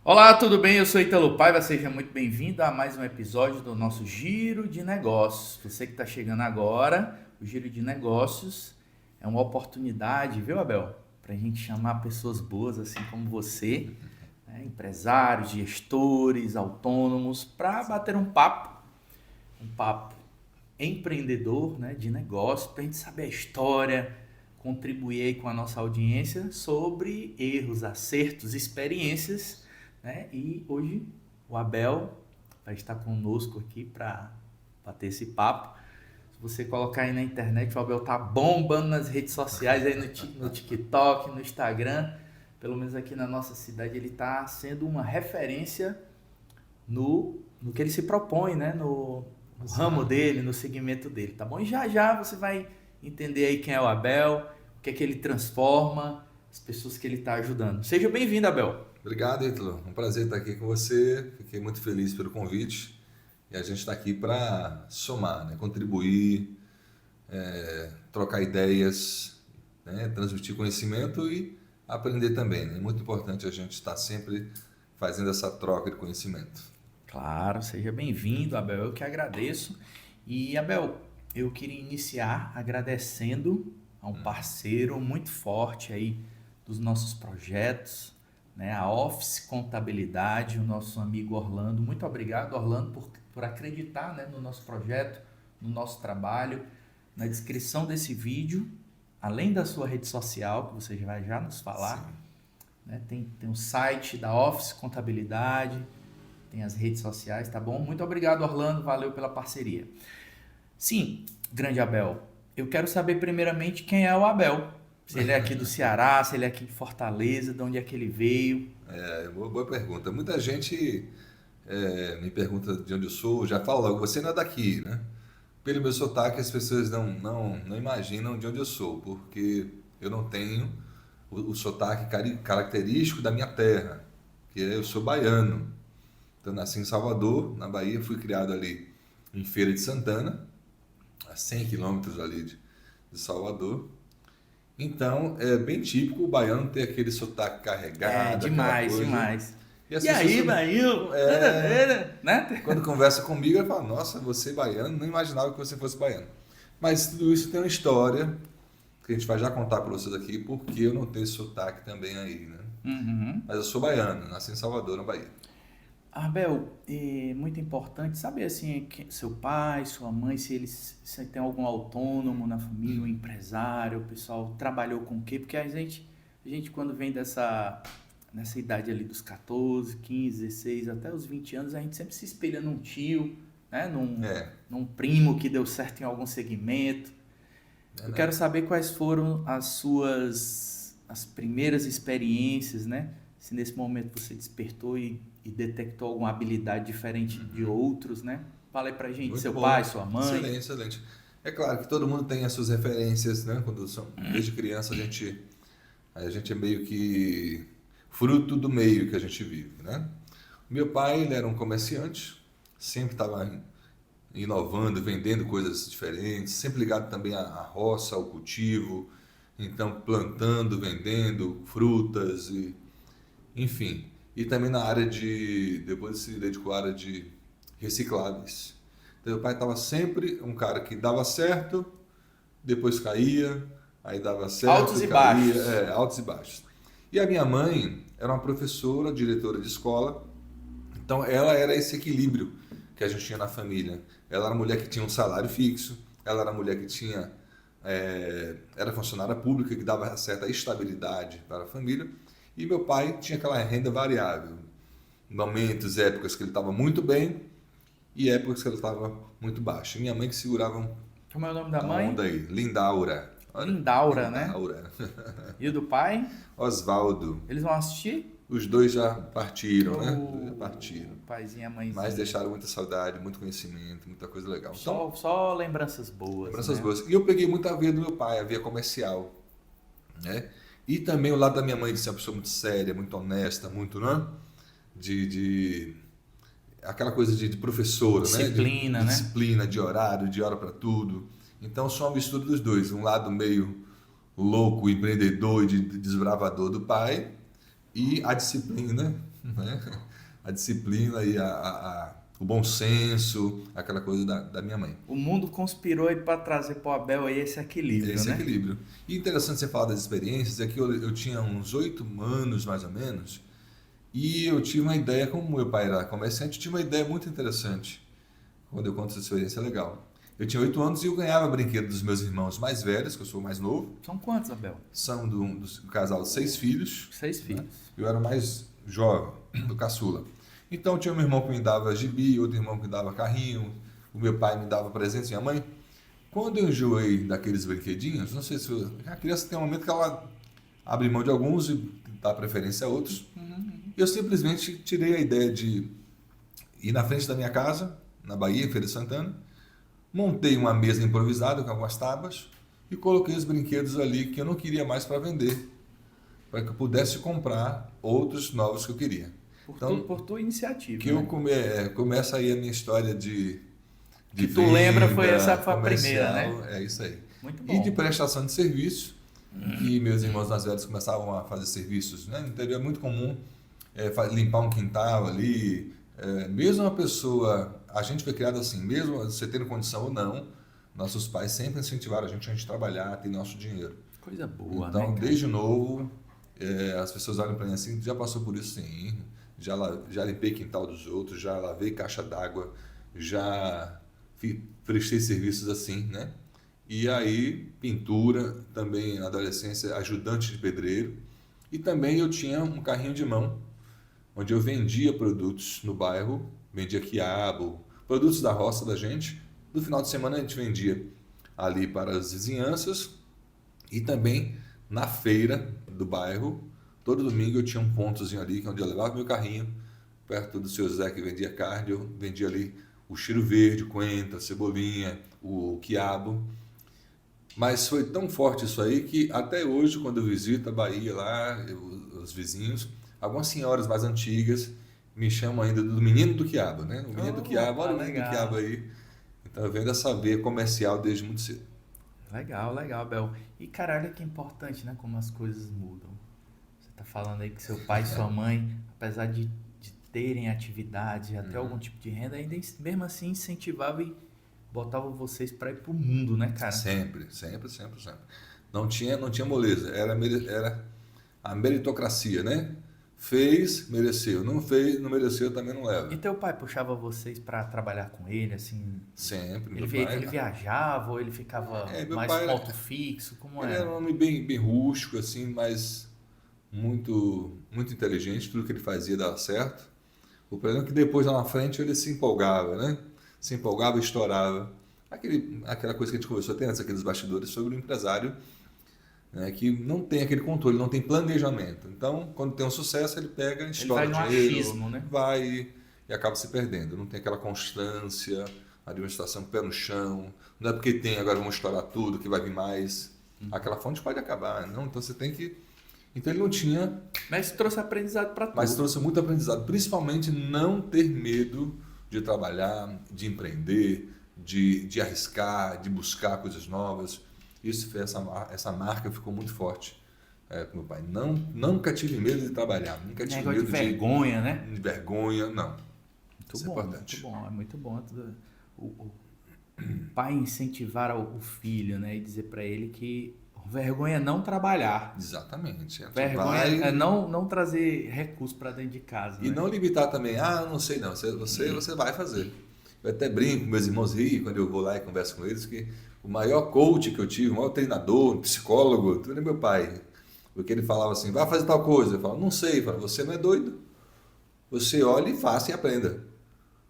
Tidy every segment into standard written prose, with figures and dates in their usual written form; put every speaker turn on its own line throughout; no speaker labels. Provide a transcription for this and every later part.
Olá, tudo bem? Eu sou Ítalo Paiva, seja muito bem-vindo a mais um episódio do nosso Giro de Negócios. Você que está chegando agora, o Giro de Negócios é uma oportunidade, viu, Abel? Para a gente chamar pessoas boas assim como você, né? Empresários, gestores, autônomos, para bater um papo empreendedor, né, de negócio, para a gente saber a história, contribuir aí com a nossa audiência sobre erros, acertos, experiências, né? E hoje o Abel vai estar conosco aqui para bater esse papo. Se você colocar aí na internet, o Abel tá bombando nas redes sociais, aí no TikTok, no Instagram, pelo menos aqui na nossa cidade, ele está sendo uma referência no que ele se propõe, né? No ramo dele, no segmento dele, tá bom? E já já você vai entender aí quem é o Abel, o que é que ele transforma, as pessoas que ele está ajudando. Seja bem-vindo, Abel.
Obrigado, Ítalo. Um prazer estar aqui com você. Fiquei muito feliz pelo convite. E a gente está aqui para somar, né? Contribuir, trocar ideias, né? Transmitir conhecimento e aprender também, né? É muito importante a gente estar sempre fazendo essa troca de conhecimento.
Claro, seja bem-vindo, Abel. Eu que agradeço. E, Abel, eu queria iniciar agradecendo a um parceiro muito forte aí dos nossos projetos, né? A Office Contabilidade, o nosso amigo Orlando. Muito obrigado, Orlando, por acreditar, né, no nosso projeto, no nosso trabalho. Na descrição desse vídeo, além da sua rede social, que você vai já nos
Sim.
falar, né, tem o site da Office Contabilidade, tem as redes sociais, tá bom? Muito obrigado, Orlando, valeu pela parceria. Sim, grande Abel, eu quero saber primeiramente quem é o Abel. Se ele é aqui do Ceará, se ele é aqui de Fortaleza, de onde é que ele veio.
Boa pergunta. Muita gente me pergunta de onde eu sou, já fala logo, você não é daqui, né? Pelo meu sotaque, as pessoas não imaginam de onde eu sou, porque eu não tenho o sotaque característico da minha terra, que é eu sou baiano. Então, nasci em Salvador, na Bahia, fui criado ali em Feira de Santana, a 100 quilômetros ali de Salvador. Então, é bem típico o baiano ter aquele sotaque
É,
carregado, aquela
demais,
coisa.
demais.
E as
E
pessoas,
aí, Bahia? Nada, nada,
quando
né?
conversa comigo, ela fala, nossa, você é baiano, não imaginava que você fosse baiano. Mas tudo isso tem uma história que a gente vai já contar para vocês aqui, porque eu não tenho sotaque também aí, né?
Uhum.
Mas eu sou baiano, nasci em Salvador, na Bahia.
Abel, é muito importante saber assim, seu pai, sua mãe, se tem algum autônomo na família, um empresário, o pessoal trabalhou com o quê? Porque a gente quando vem nessa idade ali dos 14, 15, 16 até os 20 anos, a gente sempre se espelha num tio, né?
É,
Num primo que deu certo em algum segmento. Eu quero
verdade.
saber quais foram as primeiras experiências, né? Se nesse momento você despertou e detectou alguma habilidade diferente de outros, né? Fala aí pra gente,
Muito
seu pai,
bom.
sua mãe.
Excelente, excelente. É claro que todo mundo tem as suas referências, né? Desde criança a gente é meio que fruto do meio que a gente vive, né? Meu pai, ele era um comerciante, sempre estava inovando, vendendo coisas diferentes, sempre ligado também à roça, ao cultivo, então plantando, vendendo frutas e enfim. E também na área depois se dedicou à área de recicláveis. Então, meu pai estava sempre um cara que dava certo, depois caía, aí dava
Altos
certo,
e
caía,
baixos.
altos e baixos. E a minha mãe era uma professora, diretora de escola, então ela era esse equilíbrio que a gente tinha na família. Ela era uma mulher que tinha um salário fixo, ela era uma mulher que era funcionária pública, que dava certa estabilidade para a família, e meu pai tinha aquela renda variável. Momentos, épocas que ele estava muito bem e épocas que ele estava muito baixo. E minha mãe que segurava
Como é o nome da
a
mãe?
onda aí, Lindaura. Olha,
Lindaura, né?
Lindaura.
E o do pai?
Osvaldo.
Eles vão assistir?
Os dois já partiram, né? Os dois já partiram.
O paizinho e a
Mas
mãezinha.
deixaram muita saudade, muito conhecimento, muita coisa legal. Então,
Só lembranças boas,
lembranças
né?
boas. E eu peguei muita veia do meu pai, a veia comercial, né? E também o lado da minha mãe de ser uma pessoa muito séria, muito honesta, muito, né? De aquela coisa de professora, né?
Disciplina,
De
né?
disciplina, de horário, de hora para tudo. Então, sou uma mistura dos dois. Um lado meio louco, empreendedor e desbravador do pai e a disciplina. né? A disciplina e o bom senso, aquela coisa da minha mãe.
O mundo conspirou aí para trazer para o Abel aí esse equilíbrio,
Esse
né?
equilíbrio. E interessante você falar das experiências, é que eu tinha uns 8 anos, mais ou menos, e eu tive uma ideia, como meu pai era comerciante, eu tive uma ideia muito interessante, quando eu conto essa experiência, é legal. Eu tinha 8 anos e eu ganhava brinquedo dos meus irmãos mais velhos, que eu sou o mais novo,
São quantos, Abel?
são do casal de 6 filhos,
6
né?
filhos.
Eu era o mais jovem, do caçula. Então tinha um irmão que me dava gibi, outro irmão que me dava carrinho, o meu pai me dava presente, minha mãe. Quando eu enjoei daqueles brinquedinhos, não sei se a criança tem um momento que ela abre mão de alguns e dá preferência a outros. Eu simplesmente tirei a ideia de ir na frente da minha casa, na Bahia, em Feira de Santana, montei uma mesa improvisada com algumas tábuas e coloquei os brinquedos ali que eu não queria mais para vender, para que eu pudesse comprar outros novos que eu queria. Então,
Por tua iniciativa,
que
né?
começa aí a minha história de
Que tu
venda,
lembra essa foi a
comercial,
primeira, né?
é isso aí.
Muito
E de
bom.
prestação de serviço, que meus irmãos mais velhos começavam a fazer serviços, né? No interior é muito comum limpar um quintal ali, mesmo uma pessoa, a gente foi criado assim, mesmo você tendo condição ou não, nossos pais sempre incentivaram a gente trabalhar, ter nosso dinheiro.
Coisa boa,
Então,
né, cara?
desde novo, as pessoas olham para mim assim, já passou por isso sim, já limpei quintal dos outros, já lavei caixa d'água, já prestei serviços assim, né? E aí, pintura, também na adolescência, ajudante de pedreiro. E também eu tinha um carrinho de mão, onde eu vendia produtos no bairro, vendia quiabo, produtos da roça da gente. No final de semana a gente vendia ali para as vizinhanças e também na feira do bairro. Todo domingo eu tinha um pontozinho ali, onde eu levava meu carrinho, perto do seu Zé que vendia carne, eu vendia ali o cheiro verde, coentro, cebolinha, o quiabo. Mas foi tão forte isso aí que até hoje, quando eu visito a Bahia lá, os vizinhos, algumas senhoras mais antigas me chamam ainda do menino do quiabo, né? O menino do quiabo, olha o menino do quiabo
legal.
aí. Então eu venho dessa veia comercial desde muito cedo.
Legal, legal, Bel. E cara, olha que importante, né? Como as coisas mudam. Você tá falando aí que seu pai e sua mãe, apesar de terem atividade, até algum tipo de renda, ainda mesmo assim incentivavam e botavam vocês para ir pro mundo, né, cara?
Sempre, sempre, sempre, sempre. Não tinha moleza, era a meritocracia, né? Fez, mereceu. Não fez, não mereceu, também não
E
leva.
teu pai puxava vocês para trabalhar com ele, assim?
Sempre,
Ele,
meu pai.
ele viajava ou ele ficava
Meu
mais
pai,
ponto fixo? Como
ele era um
era?
homem bem, bem rústico, assim, mas muito, muito inteligente, tudo que ele fazia dava certo. O problema é que depois lá na frente ele se empolgava, né? Se empolgava e estourava. Aquela coisa que a gente conversou até antes, aqueles bastidores sobre o empresário, né, que não tem aquele controle, não tem planejamento. Então, quando tem um sucesso, ele pega,
Ele
estoura
vai no
dinheiro,
achismo, né?
vai e acaba se perdendo. Não tem aquela constância, administração pé no chão. Não é porque tem, agora vamos estourar tudo, que vai vir mais. Aquela fonte pode acabar, não? Então você tem que. Então ele não tinha,
Mas isso trouxe aprendizado para
mas
tu.
trouxe muito aprendizado, principalmente não ter medo de trabalhar, de empreender, de arriscar, de buscar coisas novas. Isso foi essa marca ficou muito forte com meu pai. Nunca tive medo de trabalhar, nunca tive
Negócio
medo
de vergonha, né?
de vergonha, não.
Muito
Isso é
bom,
importante.
muito bom, é muito bom. O pai incentivar o filho, né? E dizer para ele que vergonha é não trabalhar.
Exatamente.
Vergonha é não trazer recurso para dentro de casa,
E
né?
não limitar também, eu não sei não, você vai fazer. Eu até brinco, meus irmãos riem quando eu vou lá e converso com eles, que o maior coach que eu tive, o maior treinador, psicólogo, tudo é meu pai. Porque ele falava assim, vai fazer tal coisa. Eu falava, não sei. Eu falava, você não é doido. Você olha e faça e aprenda.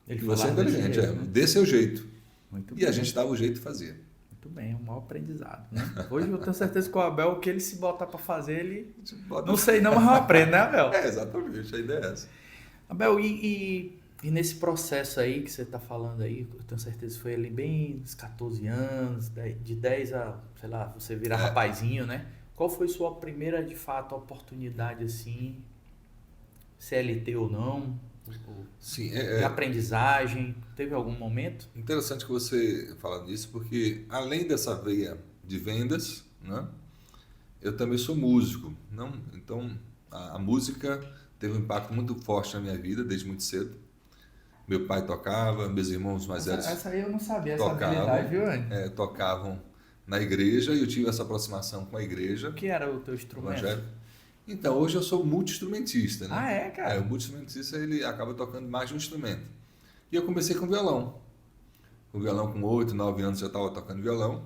Ele
E você é
falava desse
inteligente,
jeito, né?
dê seu jeito.
Muito
E a
bem.
gente dava o jeito e fazia.
Muito bem, é um mau aprendizado, né? Hoje eu tenho certeza que o Abel, o que ele se botar para fazer, ele...
A gente bota-
Não sei não, mas eu aprendo, né, Abel?
Exatamente, a ideia é essa.
Abel, e nesse processo aí que você está falando aí, eu tenho certeza que foi ali bem uns 14 anos, de 10 a, sei lá, você virar rapazinho, né? Qual foi sua primeira, de fato, oportunidade, assim, CLT ou não,
Sim,
de aprendizagem? Teve algum momento?
interessante que você fala disso, porque além dessa veia de vendas, né, eu também sou músico. Não? Então, a música teve um impacto muito forte na minha vida desde muito cedo. Meu pai tocava, meus irmãos mais velhos
Essa aí eu não sabia, essa
tocavam,
habilidade, viu, Anny?
tocavam na igreja, e eu tive essa aproximação com a igreja
O que era o teu instrumento?
evangélica. Então, hoje eu sou multi-instrumentista, né?
Ah, é, cara?
O multi-instrumentista, ele acaba tocando mais de um instrumento. E eu comecei com violão. Com violão com 8, 9 anos eu já estava tocando violão.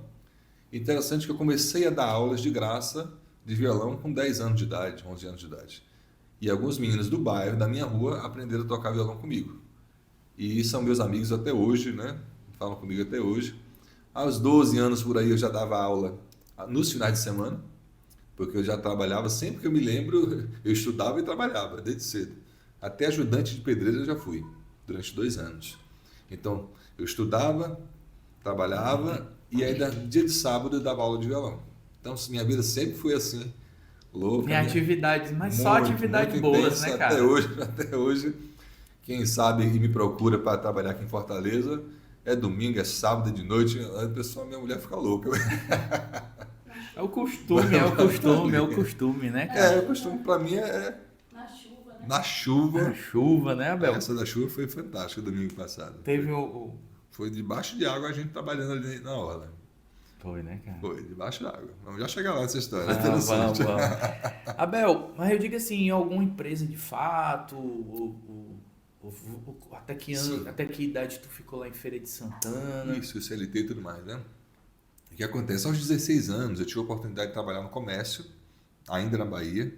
Interessante que eu comecei a dar aulas de graça de violão com 10 anos de idade, 11 anos de idade. E alguns meninos do bairro, da minha rua, aprenderam a tocar violão comigo. E são meus amigos até hoje, né? Falam comigo até hoje. Aos 12 anos por aí eu já dava aula nos finais de semana, porque eu já trabalhava, sempre que eu me lembro, eu estudava e trabalhava, desde cedo. Até ajudante de pedreiro eu já fui, durante 2 anos. Então, eu estudava, trabalhava e ainda dia de sábado eu dava aula de violão. Então, minha vida sempre foi assim, louca.
Tem atividades, mas
muito,
só atividades
muito
boas,
intensa,
né, cara?
Até hoje, quem sabe e me procura para trabalhar aqui em Fortaleza, é domingo, é sábado, é de noite, a pessoa, minha mulher fica louca.
É o costume, né, cara?
O costume para mim é
Na chuva, né?
na chuva.
A chuva, né, Abel?
Essa da chuva foi fantástica domingo passado.
Teve o...
Foi debaixo de água a gente trabalhando ali na orla.
Foi, né, cara?
Foi, debaixo d'água. Vamos já chegar lá nessa história.
Vamos,
Interessante.
vamos. Abel, mas eu digo assim, em alguma empresa de fato, até que ano,
Sim.
até que idade tu ficou lá em Feira de Santana?
Isso, CLT e tudo mais, né? O que acontece? Aos 16 anos eu tive a oportunidade de trabalhar no comércio, ainda na Bahia.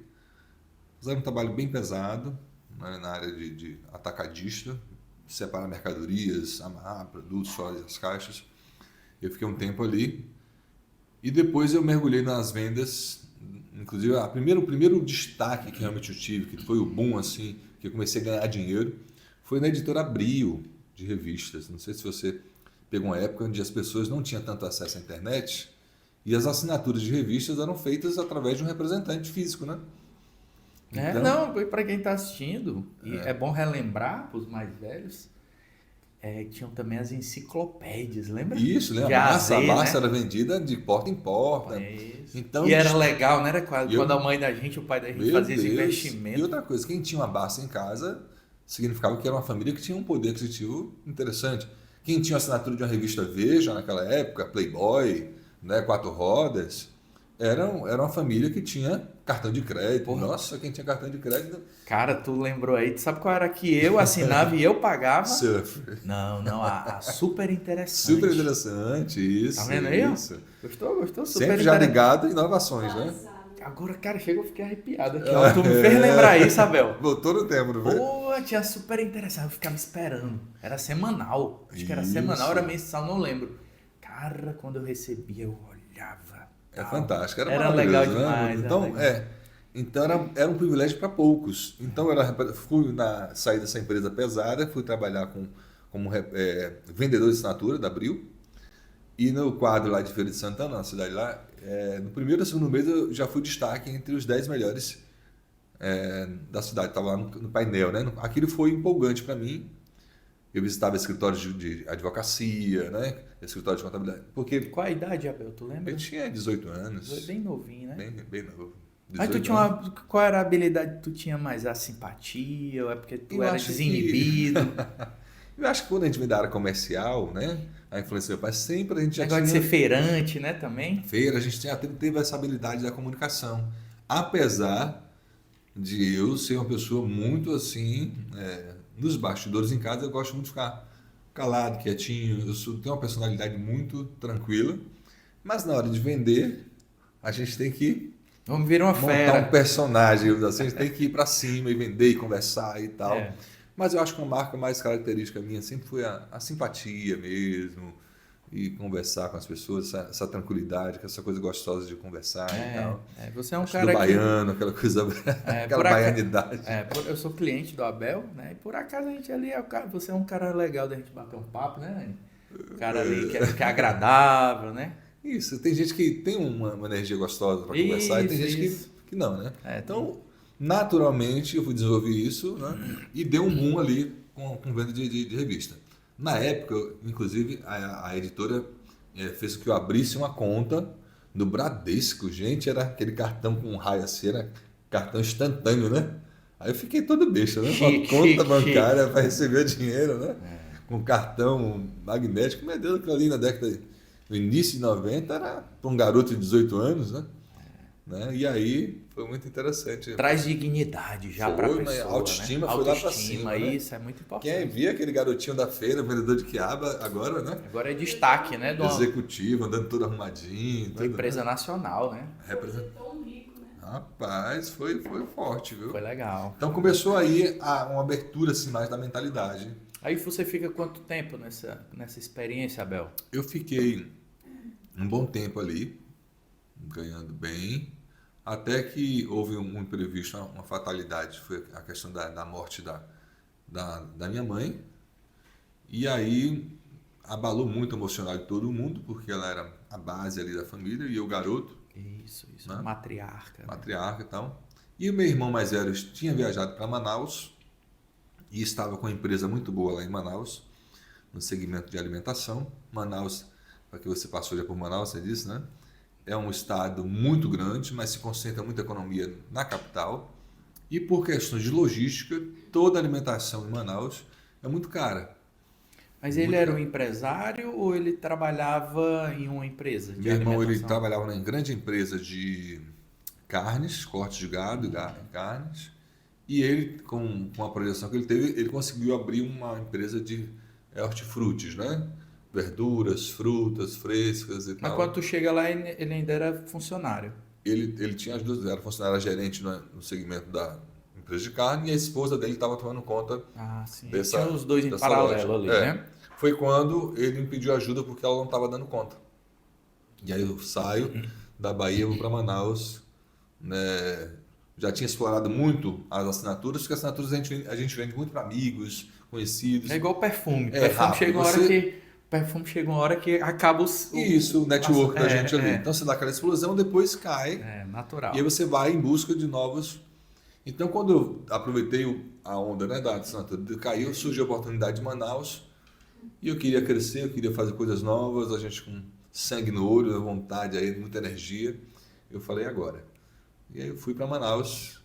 Mas era um trabalho bem pesado, né, na área de atacadista, separar mercadorias, amarrar produtos, fazer as caixas. Eu fiquei um tempo ali e depois eu mergulhei nas vendas. Inclusive, o primeiro destaque que realmente eu tive, que foi o boom, assim, que eu comecei a ganhar dinheiro, foi na editora Abril, de revistas. Não sei se você pegou uma época onde as pessoas não tinham tanto acesso à internet e as assinaturas de revistas eram feitas através de um representante físico, né? Então,
Não, para quem está assistindo, e é bom relembrar para os mais velhos, tinham também as enciclopédias, lembra?
isso, né?
De
A
A a
massa,
Z,
a massa
né?
era vendida de porta em porta.
Isso.
Então,
E era legal, né? Era quando
eu-
a mãe da gente, o pai da gente
Meu
fazia esse
Deus.
investimento.
E outra coisa, quem tinha uma Barça em casa significava que era uma família que tinha um poder aquisitivo interessante. Quem tinha assinatura de uma revista Veja naquela época, Playboy, né, Quatro Rodas, era uma família que tinha cartão de crédito.
Porra.
Nossa, quem tinha cartão de crédito,
Cara, tu lembrou aí, tu sabe qual era que eu assinava e eu pagava?
surf.
Não, a super interessante.
Super interessante, isso.
Tá vendo aí, ó?
Isso.
Gostou? Super
Sempre já
interessante.
ligado em inovações, né?
Atualizado.
Agora, cara, chega, eu fiquei arrepiado aqui, ó. Tu me fez lembrar isso, Abel.
Voltou no tempo, não foi?
Pô, tinha super interessante, eu ficava esperando. Era semanal. Acho que era
Isso.
semanal, era mensal, não lembro. Cara, quando eu recebia, eu olhava.
É
tal.
fantástico, era
Era
maravilhoso,
legal demais.
né? Então,
era legal.
Então era um privilégio para poucos. Então saí dessa empresa pesada, fui trabalhar como vendedor de assinatura da Abril. E no quadro lá de Feira de Santana, na cidade lá, no primeiro e segundo mês eu já fui destaque entre os 10 melhores da cidade. Estava lá no painel, né? Aquilo foi empolgante para mim. Eu visitava escritórios de advocacia, né? Escritório de contabilidade. Porque
Qual a idade, Abel? Tu lembra?
eu tinha 18 anos.
Tu é bem novinho, né?
Bem novo.
Mas tu
18
tinha
anos.
qual era a habilidade que tu tinha mais? A simpatia? Ou é porque tu
Eu
era
acho que-
desinibido?
Eu acho que quando a gente vem da área comercial, né? A influência do meu pai, sempre a gente já
Negócio de
tinha
ser feirante, né, também?
feira, a gente teve essa habilidade da comunicação. Apesar de eu ser uma pessoa muito assim, nos bastidores em casa eu gosto muito de ficar calado, quietinho, tenho uma personalidade muito tranquila, mas na hora de vender, a gente tem que
Vamos virar uma
montar
fera.
um personagem, assim, a gente tem que ir para cima e vender e conversar e tal.
É.
Mas eu acho que uma marca mais característica minha sempre foi a simpatia mesmo, e conversar com as pessoas, essa tranquilidade, essa coisa gostosa de conversar e tal.
Você é um
Acho
cara
do
que...
baiano, aquela coisa,
por
aquela
aca-
baianidade.
eu sou cliente do Abel, né? E por acaso a gente ali você é um cara legal da gente bater um papo, né? Nani? Um cara ali que é agradável, né?
Isso, tem gente que tem uma energia gostosa para conversar e tem gente
Isso.
que não, né?
Então,
Naturalmente eu fui desenvolver isso, né? E deu um boom ali com venda de revista. Na época, inclusive, a editora fez com que eu abrisse uma conta no Bradesco. Gente, era aquele cartão com raio assim, era cartão instantâneo, né? Aí eu fiquei todo besta, né? Uma
Chique,
conta
chique,
bancária para receber dinheiro, né? Com cartão magnético. Meu Deus, aquilo ali na década, no início de 90 era para um garoto de 18 anos, né? E aí foi muito interessante.
Traz dignidade já para a
Foi, mas
pessoa,
a autoestima
né?
foi lá para
Autoestima,
cima, né?
isso é muito
Quem
importante.
via aquele garotinho da feira, vendedor de quiaba, agora, né?
Agora é destaque, né? De uma
Executivo, andando todo arrumadinho. Tudo,
empresa
né?
nacional, né?
Tão rico, né?
Rapaz, foi forte, viu?
Foi legal.
Então começou aí uma abertura assim, mais da mentalidade.
Aí você fica quanto tempo nessa experiência, Abel?
Eu fiquei um bom tempo ali, ganhando bem, até que houve um imprevisto, uma fatalidade, foi a questão da morte da minha mãe. E aí abalou muito o emocional de todo mundo, porque ela era a base ali da família e eu garoto,
Isso,
né?
matriarca. Né?
Matriarca e tal. E o meu irmão mais velho tinha viajado para Manaus e estava com uma empresa muito boa lá em Manaus, no segmento de alimentação. Manaus, para que você passou já por Manaus, você disse, né? É um estado muito grande, mas se concentra muita economia na capital. E por questões de logística, toda a alimentação em Manaus é muito cara.
Mas
Muito
ele era um
caro.
empresário ou ele trabalhava em uma empresa de
Meu irmão ele
alimentação?
trabalhava em grande empresa de carnes, cortes de gado, carnes. E ele, com a projeção que ele teve, ele conseguiu abrir uma empresa de hortifrutis, né? Verduras, frutas frescas e
Mas
tal.
quando tu chega lá, ele ainda era funcionário.
Ele tinha as duas, era funcionário, era gerente no segmento da empresa de carne e a esposa dele estava tomando conta
Ah, sim.
dessa,
Tinha os dois em
dessa
paralelo ali,
loja.
né?
Foi quando ele me pediu ajuda porque ela não estava dando conta. E aí eu saio da Bahia, vou para Manaus, né? Já tinha explorado muito as assinaturas, porque assinaturas a gente vende muito para amigos, conhecidos.
É igual perfume.
É
Perfume
rápido,
chega uma hora
você-
que perfume chega uma hora que acaba
Isso, o network da gente ali.
É,
Então você dá aquela explosão, depois cai,
natural.
e aí você vai em busca de novos. Então quando eu aproveitei a onda, né, da assinatura, caiu, surgiu a oportunidade de Manaus, e eu queria crescer, eu queria fazer coisas novas, a gente com sangue no olho, vontade, aí, muita energia. Eu falei agora. E aí eu fui para Manaus,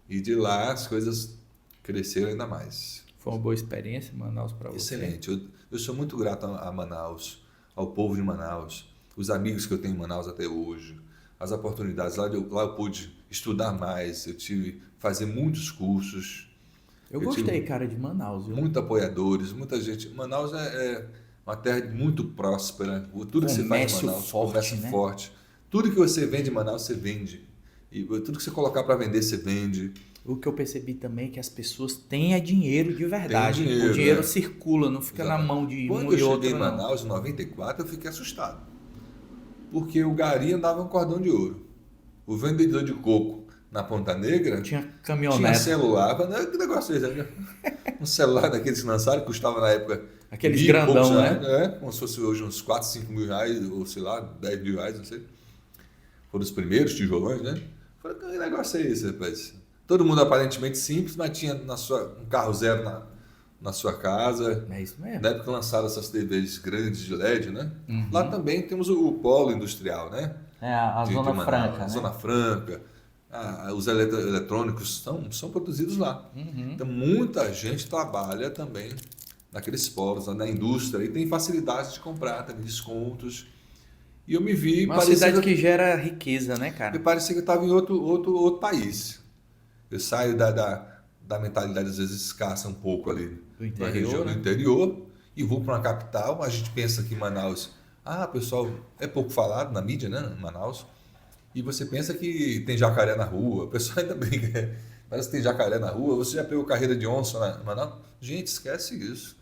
e de lá as coisas cresceram ainda mais.
Foi uma boa experiência, Manaus, para você.
Excelente. Eu sou muito grato a Manaus, ao povo de Manaus, os amigos que eu tenho em Manaus até hoje, as oportunidades. Lá eu pude estudar mais, eu tive fazer muitos cursos,
Eu
eu
gostei,
tive
cara, de Manaus, viu?
muitos apoiadores, muita gente. Manaus é uma terra muito próspera. Tudo que você faz em
Comércio
Manaus,
forte,
comércio
né?
forte. Tudo que você vende em Manaus, você vende. E tudo que você colocar para vender, você vende.
O que eu percebi também é que as pessoas têm dinheiro de verdade.
dinheiro,
O dinheiro
né?
circula, não fica na
Exatamente.
mão de
Quando
um
eu
e outro,
cheguei em
não.
Manaus, em 94, eu fiquei assustado. Porque o gari andava um cordão de ouro. O vendedor de coco na Ponta Negra
Tinha
tinha
caminhonete,
celular. Que negócio é esse? Né? Um celular daqueles que lançaram, que custava na época
aqueles
1.000 e poucos
grandão,
reais,
né?
como se fosse hoje uns 4, 5 mil reais, ou sei lá, 10 mil reais, não sei. Foram os primeiros tijolões, né? Falei, que negócio é esse, rapaz? Todo mundo aparentemente simples, mas tinha um carro zero na sua casa.
É isso mesmo.
Na época lançaram essas TVs grandes de LED, né?
Uhum.
Lá também temos o polo industrial, né?
É a
De
Zona
Manaus,
Franca,
a
né?
Zona Franca. Os eletrônicos são produzidos lá.
Uhum.
Então, muita gente trabalha também naqueles polos, na indústria, e tem facilidade de comprar, também descontos. E eu me vi,
Uma
parecia
cidade
que,
que gera riqueza, né,
me
cara?
parecia que eu estava em outro país. Eu saio da mentalidade, às vezes, escassa um pouco ali
Do
da
interior,
região
né?
do interior e vou para uma capital. A gente pensa que Manaus, pessoal, é pouco falado na mídia, né? Manaus. E você pensa que tem jacaré na rua, o pessoal ainda brinca, parece que tem jacaré na rua. Você já pegou carreira de onça na Manaus? Gente, esquece isso.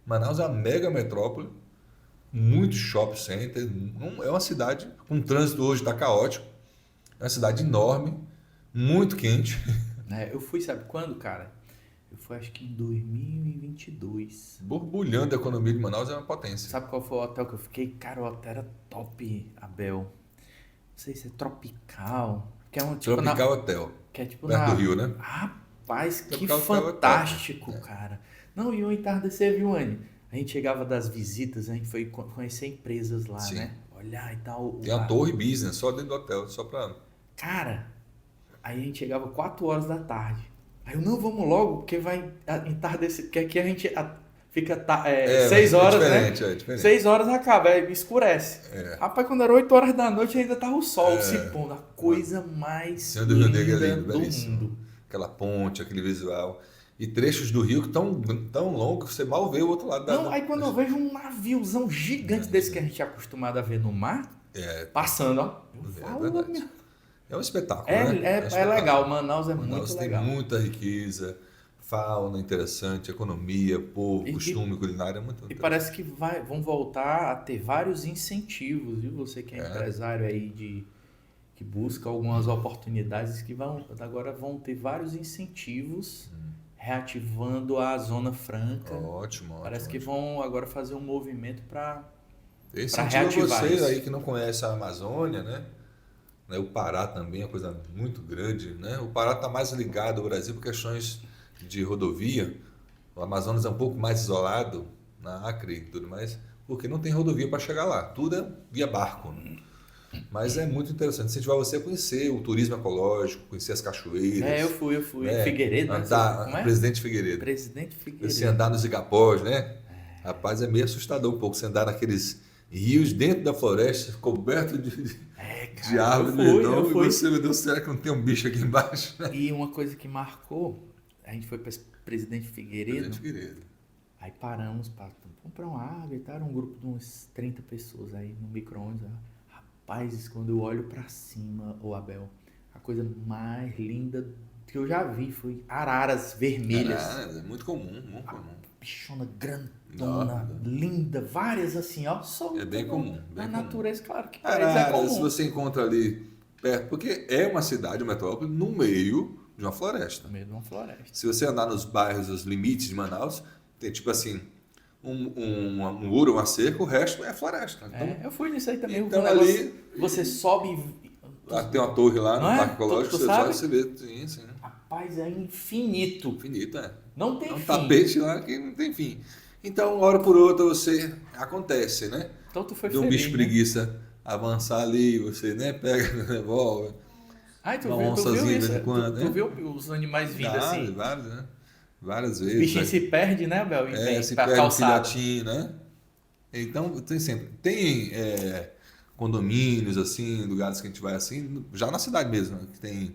Manaus é uma mega metrópole, muito shopping center, é uma cidade, com o trânsito hoje está caótico, é uma cidade enorme, muito quente.
Eu fui, sabe quando, cara? Eu fui acho que em 2022.
Borbulhando a economia de Manaus é uma potência.
Sabe qual foi o hotel que eu fiquei? Cara, o hotel era top, Abel. Não sei se é tropical. Que é um tipo
Tropical Hotel,
que é tipo
perto
na.
do Rio, né?
Rapaz, que
Tropical Hotel é top.
fantástico,
É.
cara. Não, e o entardecer, viu, Anny? A gente chegava das visitas, a gente foi conhecer empresas lá,
Sim.
né? Olhar e tal.
Tem uma torre business só dentro do hotel, só para...
Cara, aí a gente chegava 4 horas da tarde. Aí Aí eu, não, vamos logo, porque vai entardecer, porque aqui a gente fica 6
mas
horas,
diferente,
né?
é diferente.
6 horas acaba, aí escurece. Rapaz, quando era 8 horas da noite ainda tava o sol se pondo, a coisa mais
Senhor do Rio Negro é
linda
lindo,
do
belíssimo.
mundo.
Aquela ponte, aquele visual. E trechos do rio que tão longos que você mal vê o outro lado
Não, aí quando eu vejo um naviozão gigante desse que a gente é acostumado a ver no mar, passando, ó. Eu falo,
verdade.
meu.
É um espetáculo,
É,
né?
é,
um
é
espetáculo.
legal, Manaus é
Manaus
muito
tem
legal.
muita riqueza, fauna interessante, economia, povo,
E-
costume, culinária, é muito
E
interessante.
parece que vão voltar a ter vários incentivos, viu? Você que é empresário aí que busca algumas oportunidades que agora vão ter vários incentivos reativando a Zona Franca.
Ótimo,
Parece que
ótimo.
vão agora fazer um movimento para
Eu
pra
incentivo a
reativar
você
isso.
aí que não conhece a Amazônia, né? O Pará também é uma coisa muito grande, né? O Pará está mais ligado ao Brasil por questões de rodovia. O Amazonas é um pouco mais isolado, na Acre e tudo mais, porque não tem rodovia para chegar lá. Tudo é via barco, né? Mas é muito interessante incentivar você a conhecer o turismo ecológico, conhecer as cachoeiras.
eu fui.
né?
Figueiredo, né?
Andar,
Como é?
Presidente Figueiredo.
Presidente
Você
Figueiredo.
andar nos igapós, né? Rapaz, é meio assustador um pouco. Você andar naqueles rios dentro da floresta, coberto de
Cara,
árvore
eu
no
fui.
e você, meu Deus, será que não tem um bicho aqui embaixo?
E uma coisa que marcou, a gente foi para Presidente Figueiredo,
Presidente Figueiredo.
aí paramos para comprar uma água e tal, era um grupo de umas 30 pessoas aí no micro-ondas. Rapaz, quando eu olho para cima, o Abel, a coisa mais linda que eu já vi foi araras vermelhas.
É muito comum, muito comum.
Bichona grandona, linda, várias assim, ó. Só
É bem comum,
na
bem
natureza, claro que para eles é
Araras, se
comum.
você encontra ali perto, porque é uma cidade, uma metrópole, no meio de uma floresta.
No meio de uma floresta.
Se você andar nos bairros, os limites de Manaus, tem tipo assim, um muro, uma cerca, o resto é floresta. Então,
Eu fui nisso aí também.
então
o negócio,
ali-
você sobe.
lá tem uma torre lá no
Não é?
Parque Ecológico,
Tu
você
sabe?
só você vê, sim.
Rapaz, é infinito.
Infinito, é.
Não tem
É um
fim.
tapete lá que não tem fim. Então, hora por outra, você acontece, né?
Então tu foi
De um
feliz,
bicho
né?
preguiça avançar ali, você, né, pega, revólver.
Ai, tu
Uma
viu
onçazinha de
isso?
vez em quando,
Tu
né?
viu os animais vindo assim?
Vários, né? Várias
O
vezes.
bichinho
né?
se perde, né, Bel?
Se
Pra
perde um
calçada.
filhotinho, né? Então, tem sempre. Tem condomínios, assim, lugares que a gente vai assim, já na cidade mesmo, né? Que tem.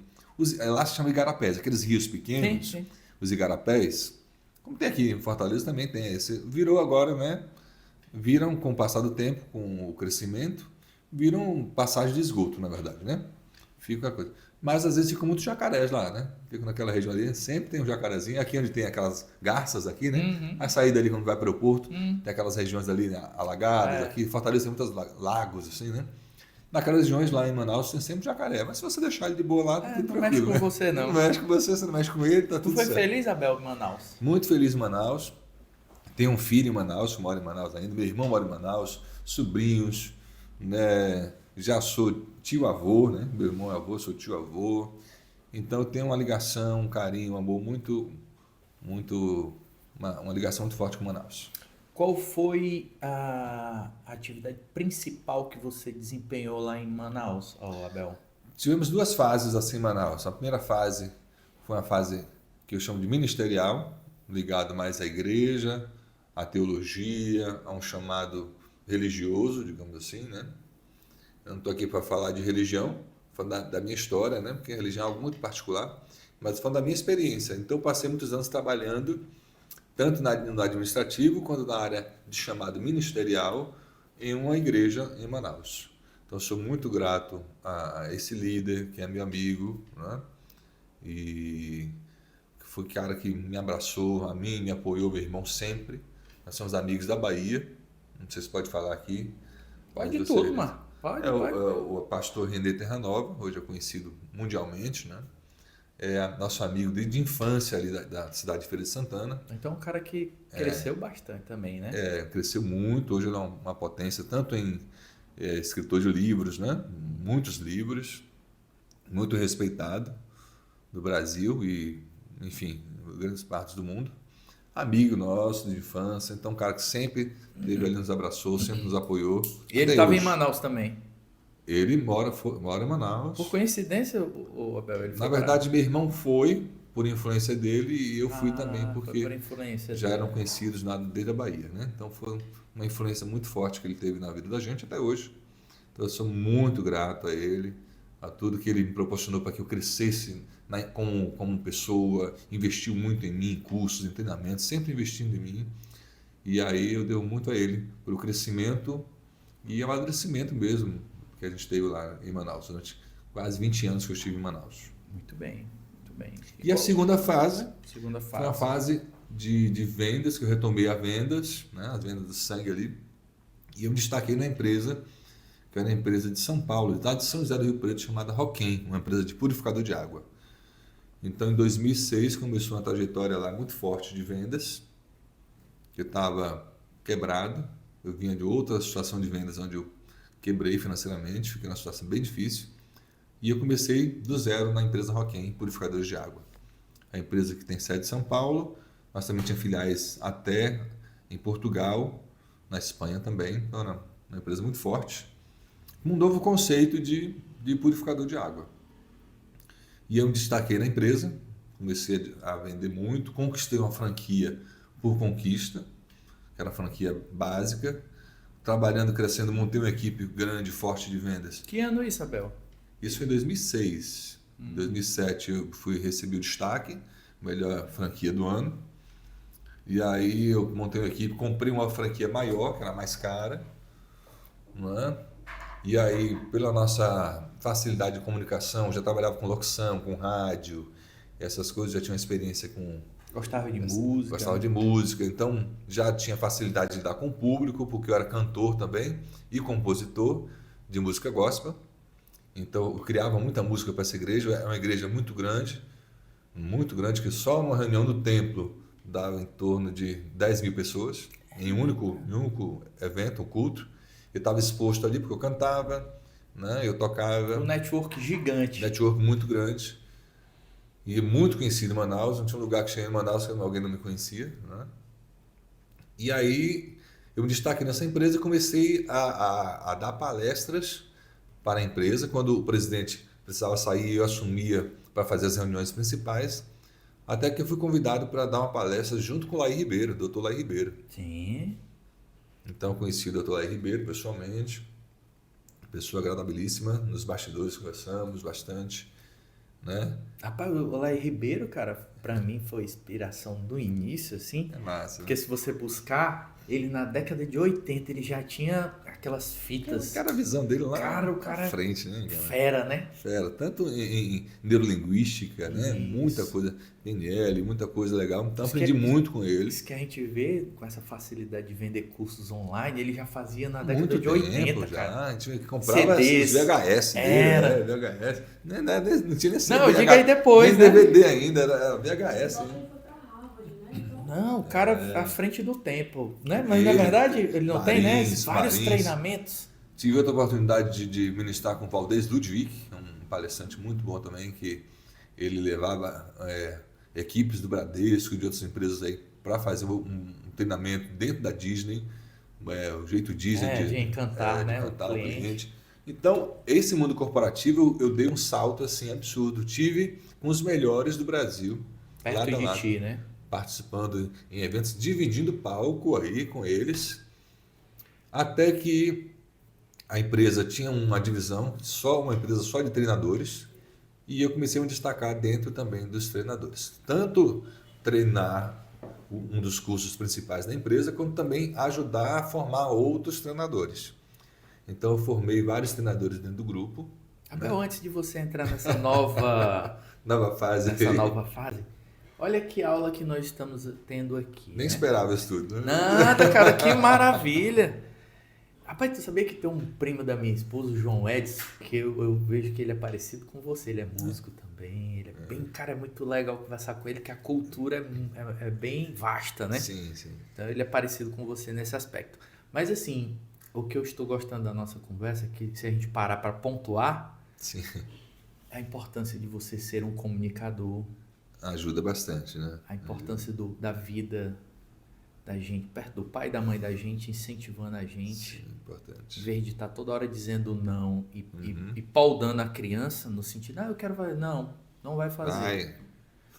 Lá se chama igarapés, aqueles rios pequenos,
Sim.
os igarapés. Como tem aqui em Fortaleza também tem esse. Virou agora, né? Viram com o passar do tempo, com o crescimento, viram passagem de esgoto, na verdade, né? Fica a coisa. Mas às vezes ficam muitos jacarés lá, né? Ficam naquela região ali, sempre tem um jacarezinho. Aqui onde tem aquelas garças aqui, né? A saída ali quando vai para o porto, tem aquelas regiões ali, né, alagadas. Aqui Fortaleza tem muitos lagos, assim, né? Naquelas regiões lá em Manaus tem sempre jacaré. Mas se você deixar ele de boa lá, tá tudo
Não mexe
tranquilo.
com
né?
você, não.
Não mexe com você, você não mexe com ele, tá
Tu
tudo
foi
certo.
feliz, Abel, em Manaus?
Muito feliz em Manaus. Tenho um filho em Manaus, que mora em Manaus ainda. Meu irmão mora em Manaus. Sobrinhos, né? Já sou tio-avô, né? Meu irmão é avô, sou tio-avô. Então eu tenho uma ligação, um carinho, um amor uma ligação muito forte com Manaus.
Qual foi a atividade principal que você desempenhou lá em Manaus, Abel?
Tivemos duas fases assim em Manaus. A primeira fase foi uma fase que eu chamo de ministerial, ligado mais à igreja, à teologia, a um chamado religioso, digamos assim, né? Eu não estou aqui para falar de religião, falando da minha história, né? Porque a religião é algo muito particular, mas falando da minha experiência. Então, eu passei muitos anos trabalhando, tanto no administrativo, quanto na área de chamado ministerial, em uma igreja em Manaus. Então, eu sou muito grato a esse líder, que é meu amigo, né? E foi o cara que me abraçou, a mim, me apoiou, meu irmão, sempre. Nós somos amigos da Bahia, não sei se pode falar aqui.
Pode
mas
tudo, mano. Pode.
O pastor René Terranova, hoje é conhecido mundialmente, né? É nosso amigo de infância ali da cidade de Feira de Santana.
Então, um cara que cresceu bastante também, né?
Cresceu muito, hoje ele é uma potência, tanto em escritor de livros, né? Muitos livros, muito respeitado do Brasil e, enfim, grandes partes do mundo. Amigo nosso de infância, então um cara que sempre esteve ali, nos abraçou, sempre nos apoiou.
E ele
Até
estava em
hoje.
Manaus também.
Ele mora em Manaus.
Por coincidência, o Abel, ele foi
Na verdade, meu irmão foi por influência dele e eu fui também
Foi
porque
por influência
já
dele.
eram conhecidos desde a Bahia, né? Então foi uma influência muito forte que ele teve na vida da gente até hoje. Então eu sou muito grato a ele, a tudo que ele me proporcionou para que eu crescesse como pessoa, investiu muito em mim, em cursos, em treinamentos, sempre investindo em mim. E aí eu devo muito a ele pelo crescimento e amadurecimento mesmo que a gente teve lá em Manaus, durante quase 20 anos que eu estive em Manaus.
Muito bem, muito bem.
E a segunda fase
Segunda
foi uma
fase.
fase de vendas, que eu retomei as vendas do sangue ali, e eu me destaquei na empresa, que era uma empresa de São Paulo, lá de São José do Rio Preto, chamada Roquem, uma empresa de purificador de água. Então, em 2006, começou uma trajetória lá muito forte de vendas, que eu estava quebrado, eu vinha de outra situação de vendas, onde eu quebrei financeiramente, fiquei numa situação bem difícil, e eu comecei do zero na empresa Roquem, purificadores de água. A empresa que tem sede em São Paulo, nós também tinha filiais até em Portugal, na Espanha também, então era uma empresa muito forte, um novo conceito de purificador de água. E eu me destaquei na empresa, comecei a vender muito, conquistei uma franquia por conquista, que era a franquia básica, trabalhando, crescendo, montei uma equipe grande, forte de vendas.
Que ano isso, Abel?
Isso foi em 2006. Em 2007 eu recebi o destaque, melhor franquia do ano. E aí eu montei uma equipe, comprei uma franquia maior, que era mais cara, né? E aí, pela nossa facilidade de comunicação, já trabalhava com locução, com rádio, essas coisas, já tinha uma experiência com...
Gostava de música.
Gostava de música, então já tinha facilidade de lidar com o público, porque eu era cantor também e compositor de música gospel. Então eu criava muita música para essa igreja, é uma igreja muito grande, que só uma reunião do templo dava em torno de 10 mil pessoas, em um único evento, um culto. Eu estava exposto ali porque eu cantava, né? Eu tocava.
Um network gigante.
Network muito grande e muito conhecido em Manaus. Não tinha um lugar que cheguei em Manaus que alguém não me conhecia, né? E aí eu me destaquei nessa empresa e comecei a dar palestras para a empresa. Quando o presidente precisava sair, eu assumia para fazer as reuniões principais, até que eu fui convidado para dar uma palestra junto com o Laí Ribeiro, doutor Laí Ribeiro.
Sim.
Então conheci o doutor Laí Ribeiro pessoalmente, pessoa agradabilíssima, nos bastidores conversamos bastante, né?
Rapaz, o Laí Ribeiro, cara, pra mim foi inspiração do início, assim.
É massa.
Porque se você buscar, ele na década de 80, ele já tinha aquelas fitas.
Cara, a visão dele lá
Cara, o cara
à frente, né, cara?
Fera, né?
Fera, tanto em neurolinguística, né?
Isso.
Muita coisa, PNL, muita coisa legal. Então
Isso
aprendi
que é-
muito com ele.
Isso que a gente vê com essa facilidade de vender cursos online, ele já fazia na década
Muito
de
tempo
80,
já.
cara.
A gente comprava
CDs.
os VHS dele,
Era.
né? VHS. Não tinha nem
Não, diga aí depois,
nem
né?
DVD ainda, era VHS.
Igual
Né?
ele foi pra Harvard, né? Então,
Não, o cara à frente do tempo, né? Mas na
Ele,
verdade ele não tem, né?
Marins,
Vários
Marins.
treinamentos.
Tive outra oportunidade de ministrar com o Valdez Ludwig, um palestrante muito bom também, que ele levava equipes do Bradesco e de outras empresas aí para fazer um treinamento dentro da Disney, o jeito Disney
De encantar, né, o
encantar o
cliente.
cliente. Então, esse mundo corporativo eu dei um salto assim absurdo. Tive com os melhores do Brasil,
Perto
lado a
de
lado,
ti, né?
participando em eventos, dividindo palco aí com eles, até que a empresa tinha uma divisão, uma empresa só de treinadores, e eu comecei a me destacar dentro também dos treinadores. Tanto treinar um dos cursos principais da empresa, como também ajudar a formar outros treinadores. Então eu formei vários treinadores dentro do grupo.
Abel, antes de você entrar nessa nova
Nova fase.
fase, olha que aula que nós estamos tendo aqui.
Nem
né?
esperava isso tudo. Né?
Nada, cara, que maravilha. Rapaz, tu sabia que tem um primo da minha esposa, o João Edson, que eu vejo que ele é parecido com você, ele é músico também, ele é bem, cara, é muito legal conversar com ele, que a cultura é bem vasta, né?
Sim, sim.
Então ele é parecido com você nesse aspecto. Mas assim, o que eu estou gostando da nossa conversa é que se a gente parar para pontuar,
Sim.
é a importância de você ser um comunicador,
Ajuda bastante, né?
a importância da vida da gente, perto do pai e da mãe da gente, incentivando a gente.
Sim,
Em
importante.
vez de estar toda hora dizendo não e
Uhum.
paudando a criança no sentido, eu quero fazer. Não vai fazer.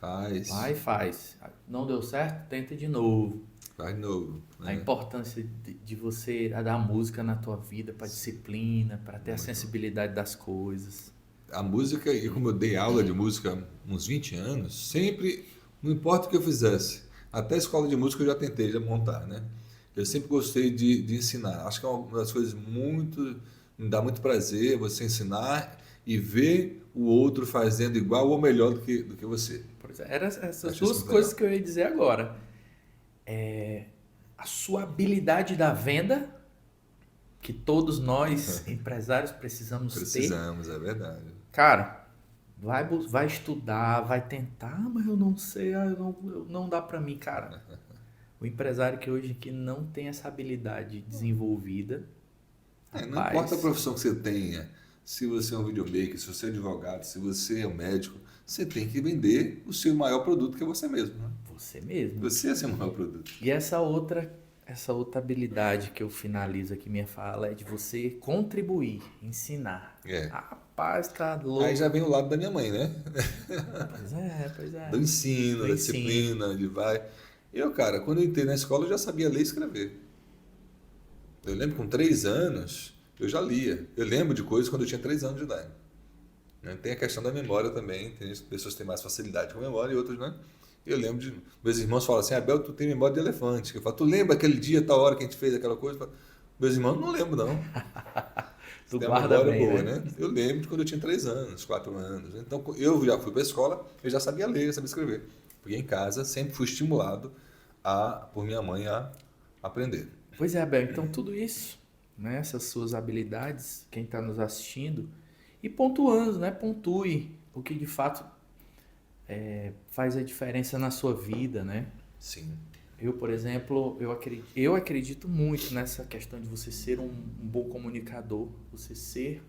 Faz.
Vai e faz. Não deu certo? Tenta de novo.
Faz de novo.
A
Né?
importância de você dar música na tua vida para disciplina, para ter a sensibilidade das coisas.
A música, e como eu dei aula de música há uns 20 anos, sempre, não importa o que eu fizesse, até a escola de música eu já tentei já montar, né? Eu sempre gostei de ensinar. Acho que é uma das coisas me dá muito prazer você ensinar e ver o outro fazendo igual ou melhor do que você.
Por exemplo, eram essas
Acho
duas
isso
coisas
legal.
que eu ia dizer agora. A sua habilidade da venda, que todos nós, empresários, precisamos ter.
Precisamos, é verdade.
Cara, vai estudar, vai tentar, mas eu não sei, não dá pra mim, cara. O empresário que hoje que não tem essa habilidade desenvolvida,
Não
rapaz,
importa a profissão que você tenha, se você é um videomaker, se você é advogado, se você é um médico, você tem que vender o seu maior produto, que é você mesmo. Né?
você mesmo.
Você é seu maior produto.
E essa outra habilidade que eu finalizo aqui minha fala é de você contribuir, ensinar.
É.
Rapaz, tá louco.
Aí já vem o lado da minha mãe, né?
Pois é.
Do ensino,
Do
da
ensino.
disciplina, de vai. Eu, cara, quando eu entrei na escola, eu já sabia ler e escrever. Eu lembro que com 3 anos, eu já lia. Eu lembro de coisas quando eu tinha 3 anos de idade. Né? Tem a questão da memória também. Tem pessoas que têm mais facilidade com memória e outras não. Eu lembro de... Meus irmãos falam assim, Abel, tu tem memória de elefante. Eu falo, tu lembra aquele dia, tal hora que a gente fez aquela coisa? Eu falo, meus irmãos, não lembro não.
Tu
Tem uma
guarda
memória
bem,
boa,
né?
né? Eu lembro de quando eu tinha 3 anos, 4 anos. Então, eu já fui para a escola, eu já sabia ler, eu sabia escrever. Porque em casa sempre fui estimulado por minha mãe a aprender.
Pois é, Abel, então tudo isso, né, essas suas habilidades, quem está nos assistindo, e pontuando, né, pontue o que de fato faz a diferença na sua vida, né?
Sim.
Eu, por exemplo, eu acredito muito nessa questão de você ser um bom comunicador, você ser...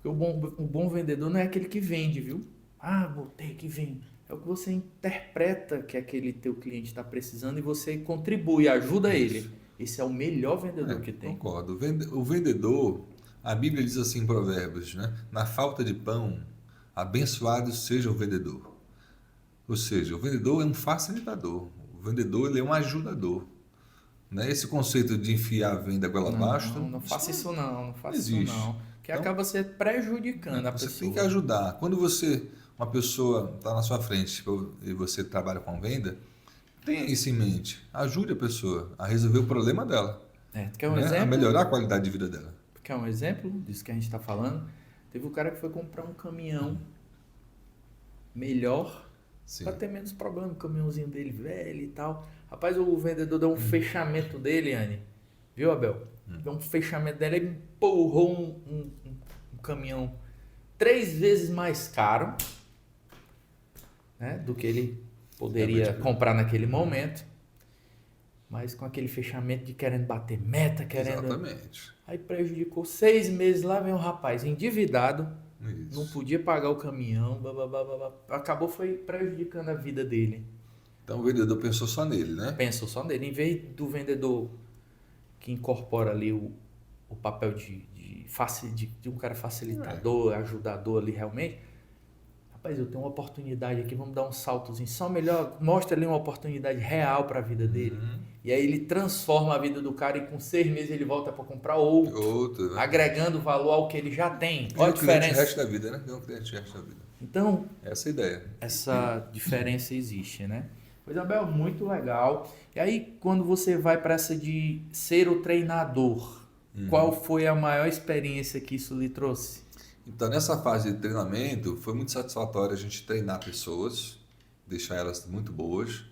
Porque o bom vendedor não é aquele que vende, viu? Ah, botei que vende. É o que você interpreta que aquele teu cliente está precisando e você contribui, ajuda ele. Esse é o melhor vendedor que tem.
Concordo. O vendedor, a Bíblia diz assim em Provérbios, né? Na falta de pão, abençoado seja o vendedor. Ou seja, o vendedor é um facilitador. O vendedor ele é um ajudador. Né? Esse conceito de enfiar a venda goela abaixo...
Não faça isso não, não faça isso
existe.
não. Que
Então,
acaba você prejudicando a
você
pessoa.
tem que ajudar. Quando uma pessoa está na sua frente e você trabalha com venda, tenha isso em mente. Ajude a pessoa a resolver o problema dela.
Quer um
A
exemplo?
melhorar a qualidade de vida dela.
Quer um exemplo disso que a gente está falando? Teve um cara que foi comprar um caminhão melhor
Sim.
para ter menos problema, o caminhãozinho dele velho e tal. Rapaz, o vendedor deu um fechamento dele, Anne. Viu, Abel? Deu um fechamento dele e empurrou um caminhão 3 vezes mais caro, né, do que ele poderia comprar naquele momento. Mas com aquele fechamento de querendo bater meta, querendo...
Exatamente.
Aí prejudicou 6 meses, lá vem um rapaz endividado,
Isso.
não podia pagar o caminhão, acabou foi prejudicando a vida dele.
Então o vendedor pensou só nele, né?
Pensou só nele, em vez do vendedor que incorpora ali o papel de um cara facilitador, ajudador ali realmente. Rapaz, eu tenho uma oportunidade aqui, vamos dar um saltozinho só melhor, mostra ali uma oportunidade real para a vida dele. E aí ele transforma a vida do cara e com 6 meses ele volta para comprar outro,
Né?
agregando valor ao que ele já tem.
Olha
Olha a
o cliente o
diferença.
resto da vida, né? Ganha o cliente o resto da vida.
Então,
Essa é a ideia.
essa diferença existe, né? Pois, Abel, muito legal. E aí, quando você vai para essa de ser o treinador, qual foi a maior experiência que isso lhe trouxe?
Então, nessa fase de treinamento, foi muito satisfatório a gente treinar pessoas, deixar elas muito boas,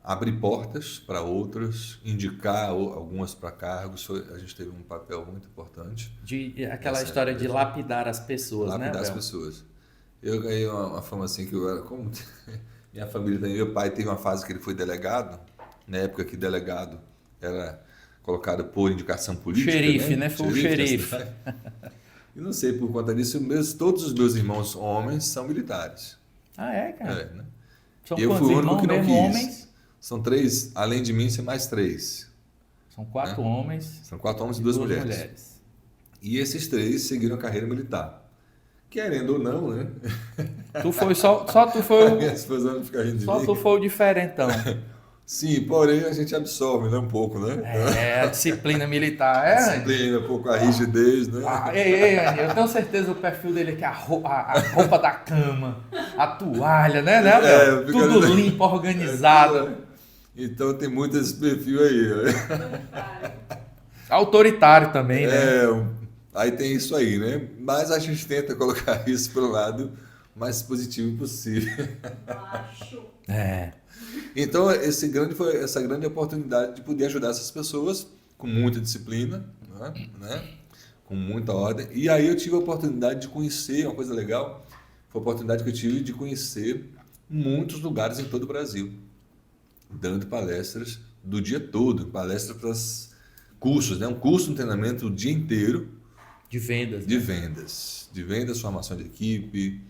abrir portas para outras, indicar algumas para cargos. A gente teve um papel muito importante.
Aquela história de lapidar as pessoas, né,
Lapidar as
Abel?
pessoas. Eu ganhei uma fama assim que eu era como... Minha família também, meu pai teve uma fase que ele foi delegado, na época que delegado era colocado por indicação política.
Xerife, né? Foi o xerife.
E não sei, por conta disso, todos os meus irmãos homens são militares.
Ah, é, cara?
Né?
São
Eu
quantos
fui o único
irmãos
que não
mesmo,
quis.
homens?
São 3, além de mim, são mais 3.
São 4 homens.
São 4 homens e 2 mulheres.
mulheres.
E esses 3 seguiram a carreira militar. querendo ou não, né?
Tu foi só tu foi
Minha esposa não fica rindo de
só
mim.
tu foi o diferentão.
Sim, porém a gente absorve, né, um pouco, né?
A disciplina militar.
A disciplina, um pouco a rigidez, né?
Ei, Anny, eu tenho certeza o perfil dele é que a roupa da cama, a toalha, né, Abel?
fica
Tudo
ali-
limpo, organizado.
Então tem muito esse perfil aí. Né?
Autoritário também, né?
Aí tem isso aí, né? Mas a gente tenta colocar isso pelo lado mais positivo possível.
Macho.
Então, foi essa grande oportunidade de poder ajudar essas pessoas com muita disciplina, né? Com muita ordem. E aí eu tive a oportunidade de conhecer, uma coisa legal, foi a oportunidade que eu tive de conhecer muitos lugares em todo o Brasil, dando palestras do dia todo, palestras para cursos, né? Um curso de treinamento o dia inteiro
De vendas.
de
né?
vendas, formação de equipe,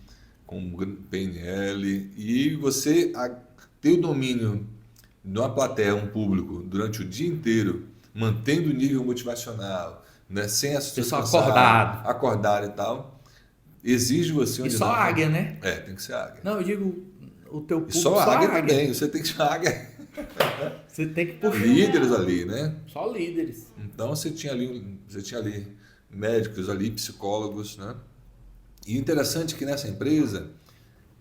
com PNL, e você ter o domínio de uma plateia, um público, durante o dia inteiro, mantendo o nível motivacional, né, sem as pessoas
Pessoal
acordado e tal, exige você uma
E só
dinâmica.
águia, né?
Tem que ser águia.
Não, eu digo o teu
E
público.
só águia também, você tem que ser águia.
Você tem que puxar.
Líderes ali, né?
Só líderes.
Então você tinha ali médicos ali, psicólogos, né? E interessante que nessa empresa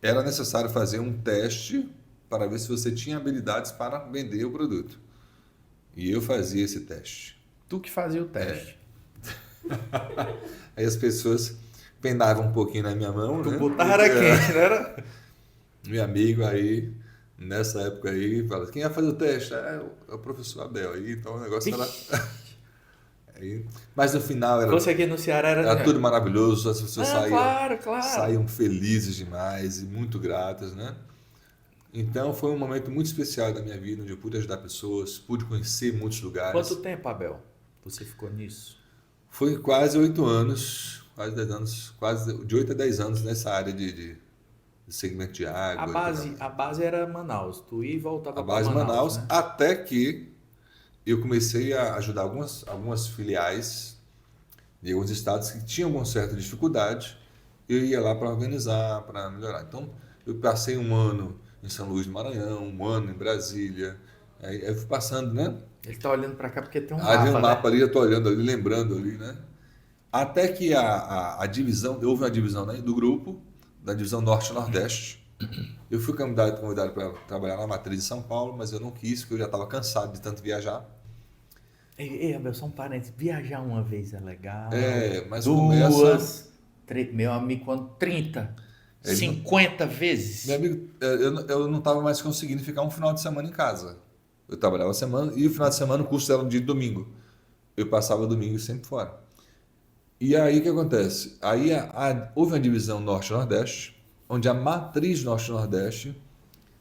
era necessário fazer um teste para ver se você tinha habilidades para vender o produto. E eu fazia esse teste.
Tu que fazia o teste.
Aí as pessoas pendavam um pouquinho na minha mão,
Tu
né?
botava era quente, não era?
Meu amigo aí, nessa época aí, fala, quem ia fazer o teste? É o professor Abel. Aí, então o negócio era... Aí, mas no final era...
Fosse aqui no Ceará
Era tudo maravilhoso, as pessoas
claro.
saíam felizes demais e muito gratas, né? Então foi um momento muito especial da minha vida, onde eu pude ajudar pessoas, pude conhecer muitos lugares.
Quanto tempo, Abel, você ficou nisso?
Foi quase 8 anos, quase 10 anos, quase de 8 a 10 anos nessa área de segmento de água.
A base era Manaus, tu ia e voltava
A base
para
Manaus,
né?
até que eu comecei a ajudar algumas filiais de alguns estados que tinham uma certa dificuldade, eu ia lá para organizar, para melhorar. Então, eu passei um ano em São Luís do Maranhão, um ano em Brasília, aí eu fui passando, né?
Ele tá olhando para cá porque tem um
Aí
mapa,
um mapa
né?
ali, eu estou olhando ali, lembrando ali, né? Até que a divisão, houve uma divisão, né, do grupo, da divisão Norte e Nordeste. Eu fui convidado para trabalhar na matriz de São Paulo, mas eu não quis, porque eu já estava cansado de tanto viajar.
Ei, Abel, só um parênteses. Viajar uma vez é legal.
Mas
duas, meu amigo, quando 30, 50 vezes.
Meu amigo, eu não estava mais conseguindo ficar um final de semana em casa. Eu trabalhava a semana e o final de semana o curso era no dia de domingo. Eu passava domingo sempre fora. E aí o que acontece? Aí houve uma divisão Norte-Nordeste, onde a matriz Norte-Nordeste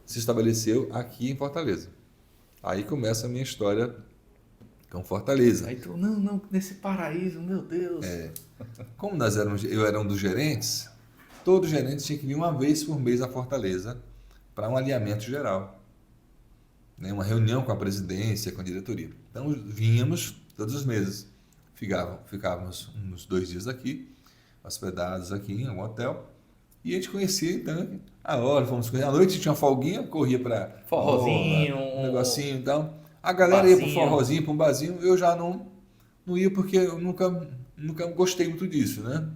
se estabeleceu aqui em Fortaleza. Aí começa a minha história com Fortaleza.
Aí tu, não, nesse paraíso, meu Deus.
Como eu era um dos gerentes, todo gerente tinha que vir uma vez por mês a Fortaleza para um alinhamento geral. Né? Uma reunião com a presidência, com a diretoria. Então vínhamos todos os meses. Ficávamos uns 2 dias aqui, hospedados aqui em um hotel, e a gente conhecia, então, a hora, fomos correr. À noite tinha uma folguinha, corria para
Forrozinho,
um negocinho, então. A galera ia para um
barzinho.
forrozinho, para um barzinho, eu já não ia porque eu nunca gostei muito disso, né?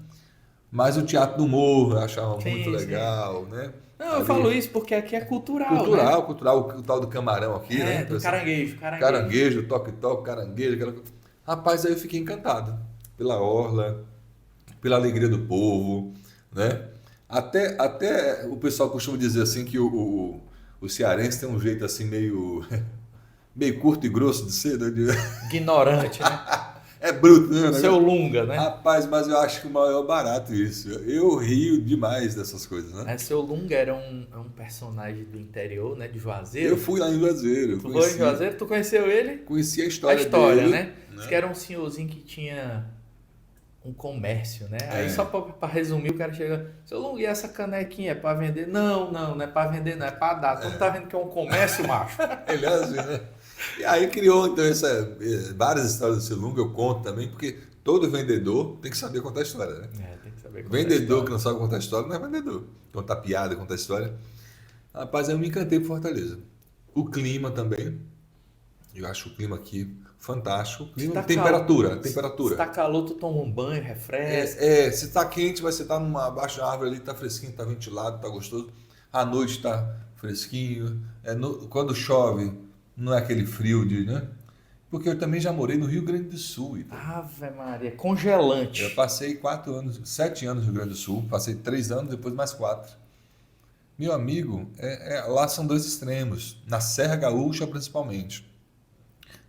Mas o teatro do humor eu achava
Sim,
muito
sim.
legal, né?
Não, eu
Ali-
falo isso porque aqui é cultural, né?
Cultural, o tal do camarão aqui, né?
Do caranguejo.
Caranguejo, toque-toque, caranguejo, aquela coisa. Rapaz, aí eu fiquei encantado pela orla, pela alegria do povo, né? Até o pessoal costuma dizer assim que o cearense tem um jeito assim meio curto e grosso de ser, né?
Ignorante, né?
É bruto, né?
Seu Lunga, né?
Rapaz, mas eu acho que o maior barato isso. Eu rio demais dessas coisas, né?
Seu Lunga era um personagem do interior, né? De Juazeiro.
Eu fui lá em Juazeiro.
Tu foi em Juazeiro? Tu conheceu ele?
Conheci a
A
história
história,
dele,
né? Diz que era um senhorzinho que tinha um comércio, né? Aí só pra resumir, o cara chega, seu Lunga, e essa canequinha é pra vender? Não é pra vender, não, é pra dar. Tu não tá vendo que é um comércio, macho?
Ele é assim, né? E aí criou, então, várias histórias desse Lunga, eu conto também, porque todo vendedor tem que saber contar história, né?
Tem que saber contar
Vendedor
história.
que não sabe contar história não é vendedor. Contar piada, contar história. Rapaz, eu me encantei por Fortaleza. O clima também. Eu acho o clima aqui fantástico.
Se tá
Temperatura,
calor,
temperatura.
Se tá calor, tu toma um banho, refresca.
Se tá quente, você tá abaixo da árvore ali, tá fresquinho, tá ventilado, tá gostoso. À noite tá fresquinho. Quando chove, não é aquele frio né? Porque eu também já morei no Rio Grande do Sul. Então.
Ave Maria,
Eu
congelante.
passei 7 anos no Rio Grande do Sul, passei 3 anos, depois mais 4. Meu amigo, lá são dois extremos. Na Serra Gaúcha, principalmente.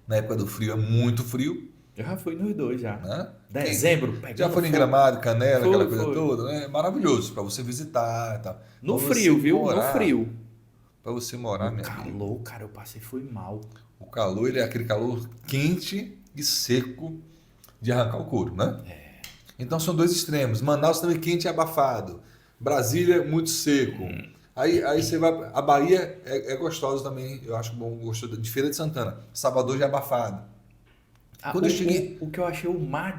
Na época do frio é muito frio,
Eu já fui nos dois já.
né?
Dezembro,
Já
pegando
foi em
fogo.
Gramado, Canela, aquela coisa
Foi.
toda, né? É maravilhoso para você visitar, tá?
No
Pra
frio,
você
viu?
morar,
No frio.
para você morar,
No
meu amigo.
calor, cara, eu passei, foi mal.
O calor, ele é aquele calor quente e seco de arrancar o couro, né? Então são dois extremos. Manaus também quente e abafado. Brasília muito seco. Aí você vai. A Bahia é gostosa também. Eu acho bom, gostoso de Feira de Santana. Salvador já é abafado. Quando eu cheguei.
O que eu achei o mar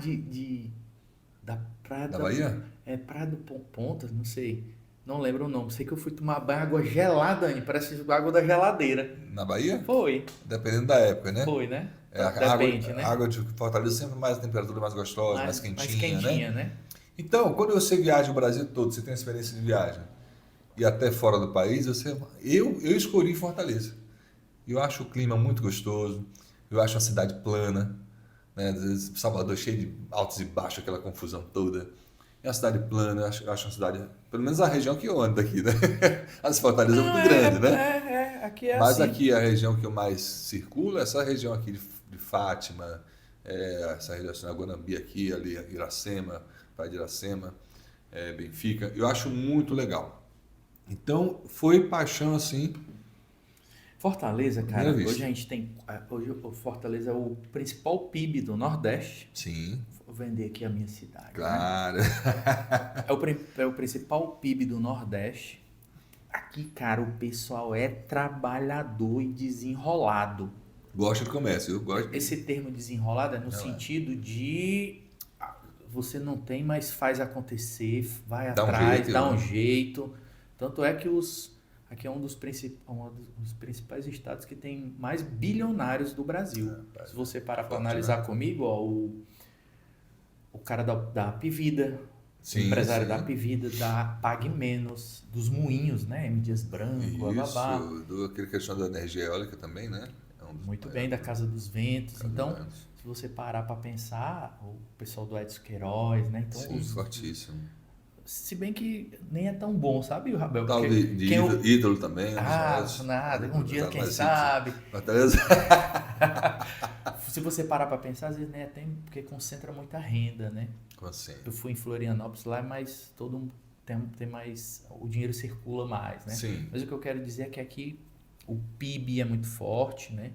da Praia
Da Bahia?
Praia do Pontas, não sei. Não lembro o nome. Sei que eu fui tomar banho, água gelada, Anny, parece água da geladeira.
Na Bahia?
Foi,
Dependendo da época, né?
foi, né?
Depende,
né?
A água de Fortaleza sempre mais temperatura mais gostosa, mais quentinha,
quentinha,
né?
né?
Então, quando você viaja o Brasil todo, você tem experiência de viagem e até fora do país, eu escolhi Fortaleza. Eu acho o clima muito gostoso, eu acho a cidade plana, né? Às vezes Salvador cheio de altos e baixos, aquela confusão toda. É uma cidade plana, eu acho uma cidade, pelo menos a região que eu ando daqui, né? As Fortaleza é muito grande, né?
Aqui é
Mas
assim.
aqui a região que eu mais circulo é essa região aqui de Fátima, essa região assim, Guanambi aqui, ali, Iracema, Praia de Iracema, Benfica. Eu acho muito legal. Então, foi paixão assim.
Fortaleza, cara,
Primeira vista.
hoje a gente tem. Hoje o Fortaleza é o principal PIB do Nordeste.
Sim,
Vou vender aqui a minha cidade. Né?
claro.
É o principal PIB do Nordeste. Aqui, cara, o pessoal é trabalhador e desenrolado.
Gosto de comércio, eu gosto.
Esse termo desenrolado é no
Não é.
sentido de você não tem, mas faz acontecer, vai
Dá um
atrás,
jeito,
dá um
né?
jeito. Tanto é que aqui é um dos principais estados que tem mais bilionários do Brasil. Se você parar para
Forte,
analisar
né?
comigo, ó, o cara da Apivida, o
Sim,
empresário
sim.
da Apivida, da Pague Menos, dos moinhos, né? M. Dias Branco, bababá.
Isso, aquele questão da energia eólica também, né? É um dos
Muito
maiores,
bem, da Casa dos Ventos.
Casa dos
Então,
Ventos.
se você parar para pensar, o pessoal do Edson Queiroz, né? Então,
Sim, fortíssimo.
se bem que nem é tão bom, sabe, Rabel?
Tal
Porque
de
quem
ídolo também. um dos maiores.
nada, um dia, quem
Mas,
sabe.
Fortaleza.
Se você parar para pensar, às vezes nem é tem, porque concentra muita renda, né?
Como assim?
Eu fui em Florianópolis lá, mas todo mundo tem mais, o dinheiro circula mais, né?
Sim.
Mas o que eu quero dizer é que aqui o PIB é muito forte, né?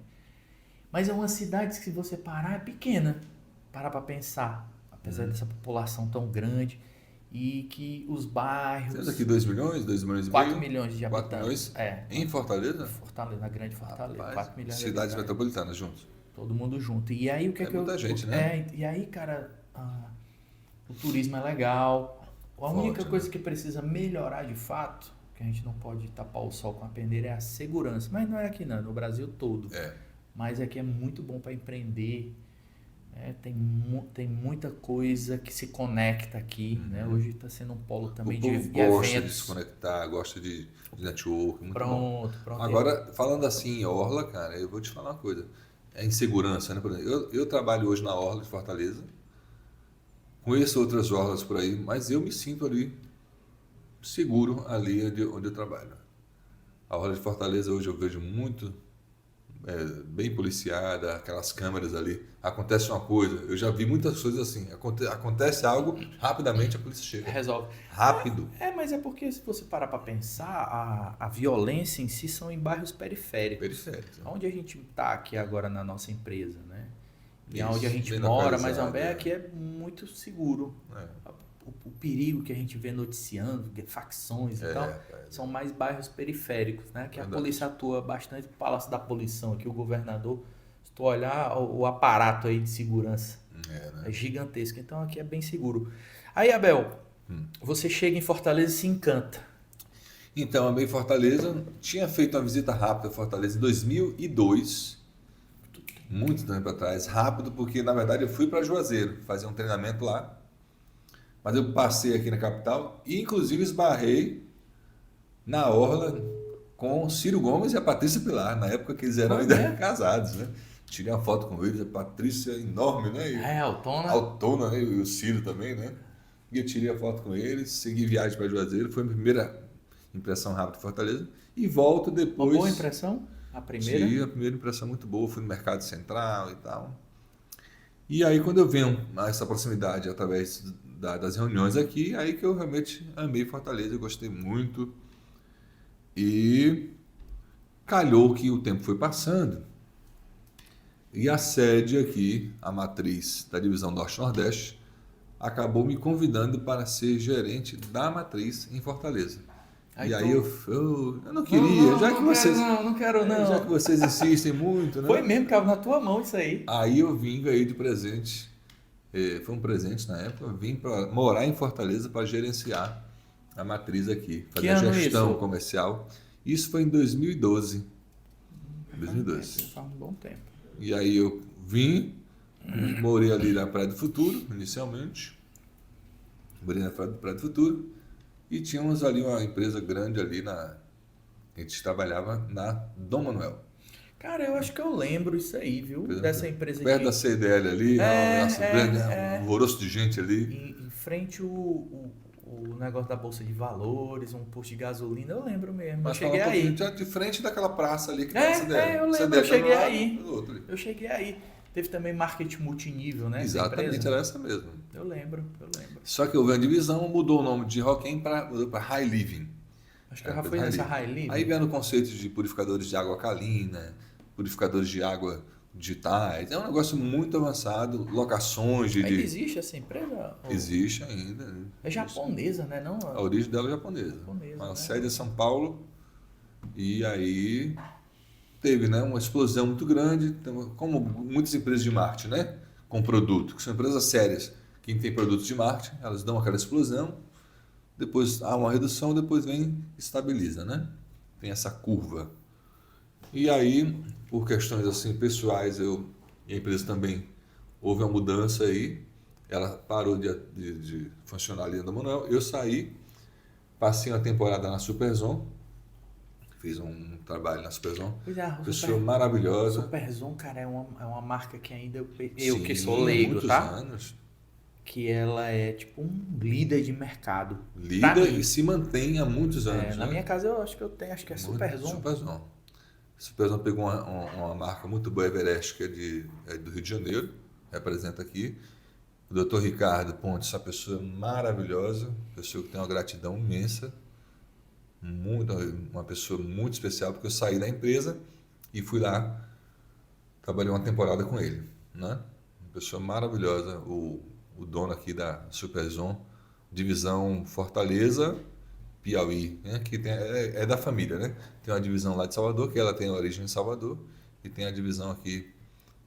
Mas é uma cidade que se você parar é pequena, parar para pensar, apesar dessa população tão grande e que os bairros,
Temos aqui 2 milhões, 2 milhões e
4
meio.
milhões de
4
habitantes.
milhões? Em Fortaleza?
Fortaleza, na grande Fortaleza,
Rapaz,
4 milhões de
cidades
habitantes.
metropolitanas juntos.
Todo mundo junto. E aí o que é que
muita gente, né?
e aí, cara, o turismo é legal. A única
Forte,
coisa que precisa melhorar de fato, que a gente não pode tapar o sol com a peneira, é a segurança. Mas não é aqui não, é no Brasil todo. Mas aqui é muito bom para empreender. Tem muita coisa que se conecta aqui, né? Hoje está sendo um polo também
O
de
povo gosta de
eventos.
se conectar, gosta de network. Muito bom.
Pronto.
Agora, falando assim em Orla, cara, eu vou te falar uma coisa. É insegurança, né? Por exemplo, eu trabalho hoje na Orla de Fortaleza. Conheço outras orlas por aí, mas eu me sinto ali seguro ali onde eu trabalho. A Orla de Fortaleza hoje eu vejo muito bem policiada, aquelas câmeras ali. Acontece uma coisa, eu já vi muitas coisas assim. Acontece algo, rapidamente a polícia chega.
Resolve.
Rápido.
Mas é porque se você parar para pensar, a violência em si são em bairros periféricos.
Periférico.
Onde a gente está aqui agora na nossa empresa, né? E
Isso,
onde a gente
bem
mora, mas
localizado,
também aqui é muito seguro. o perigo que a gente vê noticiando, de facções e tal, são mais bairros periféricos, né? Que a
Verdade.
polícia atua bastante, o Palácio da Abolição aqui, o governador, se tu olhar o aparato aí de segurança,
Né?
é gigantesco, então aqui é bem seguro. Aí, Abel, você chega em Fortaleza e se encanta.
Então, amei Fortaleza. Tinha feito uma visita rápida a Fortaleza em 2002, muito tempo atrás. Rápido, porque na verdade eu fui para Juazeiro fazer um treinamento lá. Mas eu passei aqui na capital e inclusive esbarrei na orla com Ciro Gomes e a Patrícia Pilar, na época que eles eram
Foi
ainda
mesmo?
casados, né? Tirei uma foto com eles, a Patrícia é enorme, né?
É, Altona.
Autona, né? E o Ciro também, né? E eu tirei a foto com eles, segui viagem para Juazeiro, foi a minha primeira impressão rápida de Fortaleza. E volto
Uma
depois.
boa impressão? A primeira?
Sim, a primeira impressão muito boa, fui no Mercado Central e tal. E aí quando eu venho a essa proximidade através das reuniões aqui, aí que eu realmente amei Fortaleza, eu gostei muito. E calhou que o tempo foi passando. E a sede aqui, a matriz da divisão Norte-Nordeste, acabou me convidando para ser gerente da matriz em Fortaleza.
Aí
E
tu-
aí eu não queria, já que vocês,
não quero não.
já que vocês insistem muito, né?
Foi mesmo, caiu na tua mão isso aí.
Aí eu vim, ganhei de presente, foi um presente na época, vim para morar em Fortaleza para gerenciar a matriz aqui,
Que
fazer a
ano
gestão
isso?
comercial. Isso foi em 2012. 2012.
Faz um bom tempo.
E aí eu vim, morei ali na Praia do Futuro, inicialmente. Morei na Praia do Futuro. E tínhamos ali uma empresa grande ali na... A gente trabalhava na Dom Manuel.
Cara, eu acho que eu lembro isso aí, viu? Dessa empresa
Perto
aqui.
da CDL ali, nossa, grande, um alvoroço de gente ali.
Em frente o negócio da Bolsa de Valores, um posto de gasolina, eu lembro mesmo.
Mas
Eu cheguei
fala um pouquinho,
aí.
já de frente daquela praça ali que tá a CDL.
Eu lembro,
CDL
eu cheguei
tá do lado,
aí.
do outro ali.
Eu cheguei aí. Teve também marketing multinível, né? essa
Exatamente,
empresa?
era essa mesmo.
Eu lembro.
Só que houve a divisão, mudou o nome de Roquem para High Living.
Acho que eu já fui nessa High Living.
Aí vieram conceitos de purificadores de água alcalina, purificadores de água digitais. É um negócio muito avançado, locações de...
Ainda existe essa empresa? Ou-
Existe ainda. Né?
É japonesa, né? Não?
A origem dela é japonesa.
Japonesa,
A
né?
sede é São Paulo. E aí teve, né, uma explosão muito grande, então, como muitas empresas de marketing, né, com produto, que são empresas sérias. Quem tem produtos de marketing, elas dão aquela explosão, depois há uma redução, depois vem estabiliza, né? Tem essa curva. E aí, por questões assim pessoais, e a empresa também houve uma mudança aí, ela parou de funcionar ali no Manuel, eu saí, passei uma temporada na Superzon, fiz um trabalho na Superzon,
Pois é,
pessoa maravilhosa.
Superzon, cara, é uma marca que ainda eu
Sim,
que sou leigo,
muitos
tá?
anos.
Que ela é tipo um líder de mercado. Pra
Lida
mim.
e se mantém há muitos anos.
Na
né?
minha casa eu acho que eu tenho, acho que é Superzon.
Superzon. Superzon pegou uma marca muito boa, Everest, que é do Rio de Janeiro, representa aqui. O Dr. Ricardo Pontes, essa pessoa maravilhosa, pessoa que tem uma gratidão imensa, uma pessoa muito especial, porque eu saí da empresa e fui lá, trabalhei uma temporada com ele. Né? Uma pessoa maravilhosa, o dono aqui da Superzon, divisão Fortaleza, Piauí, né? Que é da família, né? Tem uma divisão lá de Salvador, que ela tem origem em Salvador, e tem a divisão aqui,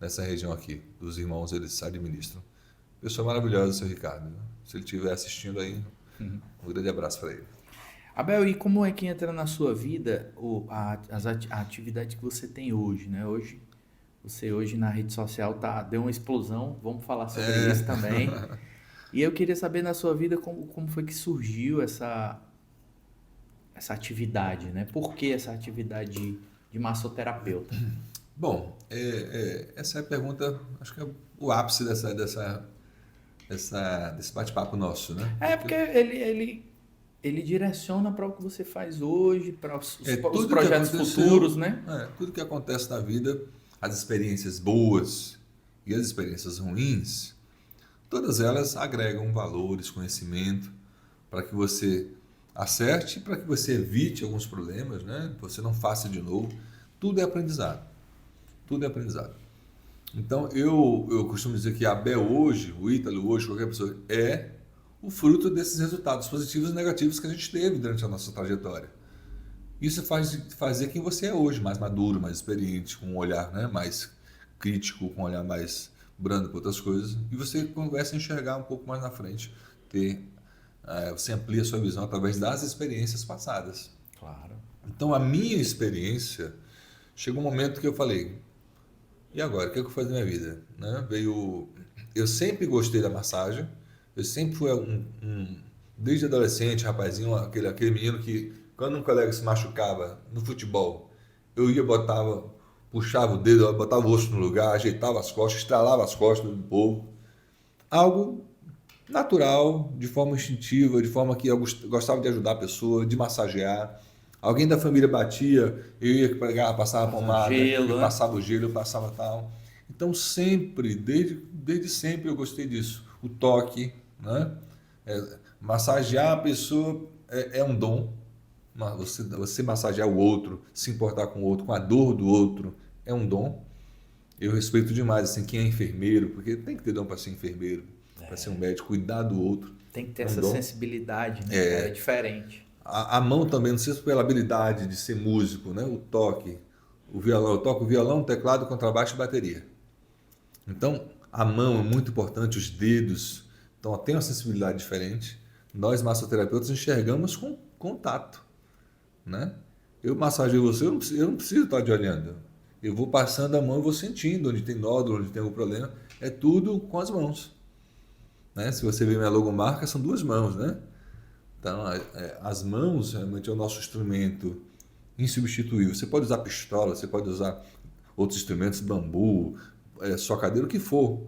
nessa região aqui, dos irmãos, eles administram. Pessoa maravilhosa, seu Ricardo. Né? Se ele estiver assistindo aí, um grande abraço para ele.
Abel, e como é que entra na sua vida a atividade que você tem hoje, né? Você hoje na rede social deu uma explosão, vamos falar sobre isso também. E eu queria saber na sua vida como foi que surgiu essa atividade, né? Por que essa atividade de massoterapeuta?
Bom, essa é a pergunta, acho que é o ápice desse bate-papo nosso, né?
Porque ele direciona para o que você faz hoje, para os
Tudo que
projetos
aconteceu,
futuros, né?
Tudo que acontece na vida, as experiências boas e as experiências ruins, todas elas agregam valores, conhecimento, para que você acerte, para que você evite alguns problemas, né? Você não faça de novo. Tudo é aprendizado. Tudo é aprendizado. Então, eu costumo dizer que a Abel hoje, o Ítalo hoje, qualquer pessoa, é o fruto desses resultados positivos e negativos que a gente teve durante a nossa trajetória. Isso faz fazer quem você é hoje, mais maduro, mais experiente, com um olhar, né, mais crítico, com um olhar mais brando para outras coisas. E você começa a enxergar um pouco mais na frente, você amplia a sua visão através das experiências passadas.
Claro.
Então, a minha experiência, chegou um momento que eu falei, e agora, o que eu vou fazer na minha vida? Né? Eu sempre gostei da massagem, eu sempre fui desde adolescente, rapazinho, aquele menino que, quando um colega se machucava no futebol, eu puxava o dedo, botava o osso no lugar, ajeitava as costas, estralava as costas do povo. Algo natural, de forma instintiva, de forma que eu gostava de ajudar a pessoa, de massagear. Alguém da família batia, eu ia pegar, passava a pomada,
Gelo,
eu passava o gelo, eu passava tal. Então sempre, desde sempre eu gostei disso. O toque, né? Massagear a pessoa é um dom. Você massagear o outro, se importar com o outro, com a dor do outro, é um dom. Eu respeito demais assim, quem é enfermeiro, porque tem que ter dom para ser enfermeiro, para ser um médico, cuidar do outro.
Tem que ter
É um
essa
dom.
sensibilidade, né? É diferente.
A mão também, não sei se pela habilidade de ser músico, né? O toque, o violão. Eu toco violão, teclado, contrabaixo e bateria. Então, a mão é muito importante, os dedos. Então, tem uma sensibilidade diferente. Nós, massoterapeutas, enxergamos com contato, né? Eu massageio você, eu não preciso estar te olhando. Eu vou passando a mão e vou sentindo onde tem nódulo, onde tem algum problema. É tudo com as mãos, né? Se você ver minha logomarca, são 2 mãos, né? Então, as mãos realmente é o nosso instrumento insubstituível. Você pode usar pistola, você pode usar outros instrumentos, bambu, socadeira, o que for.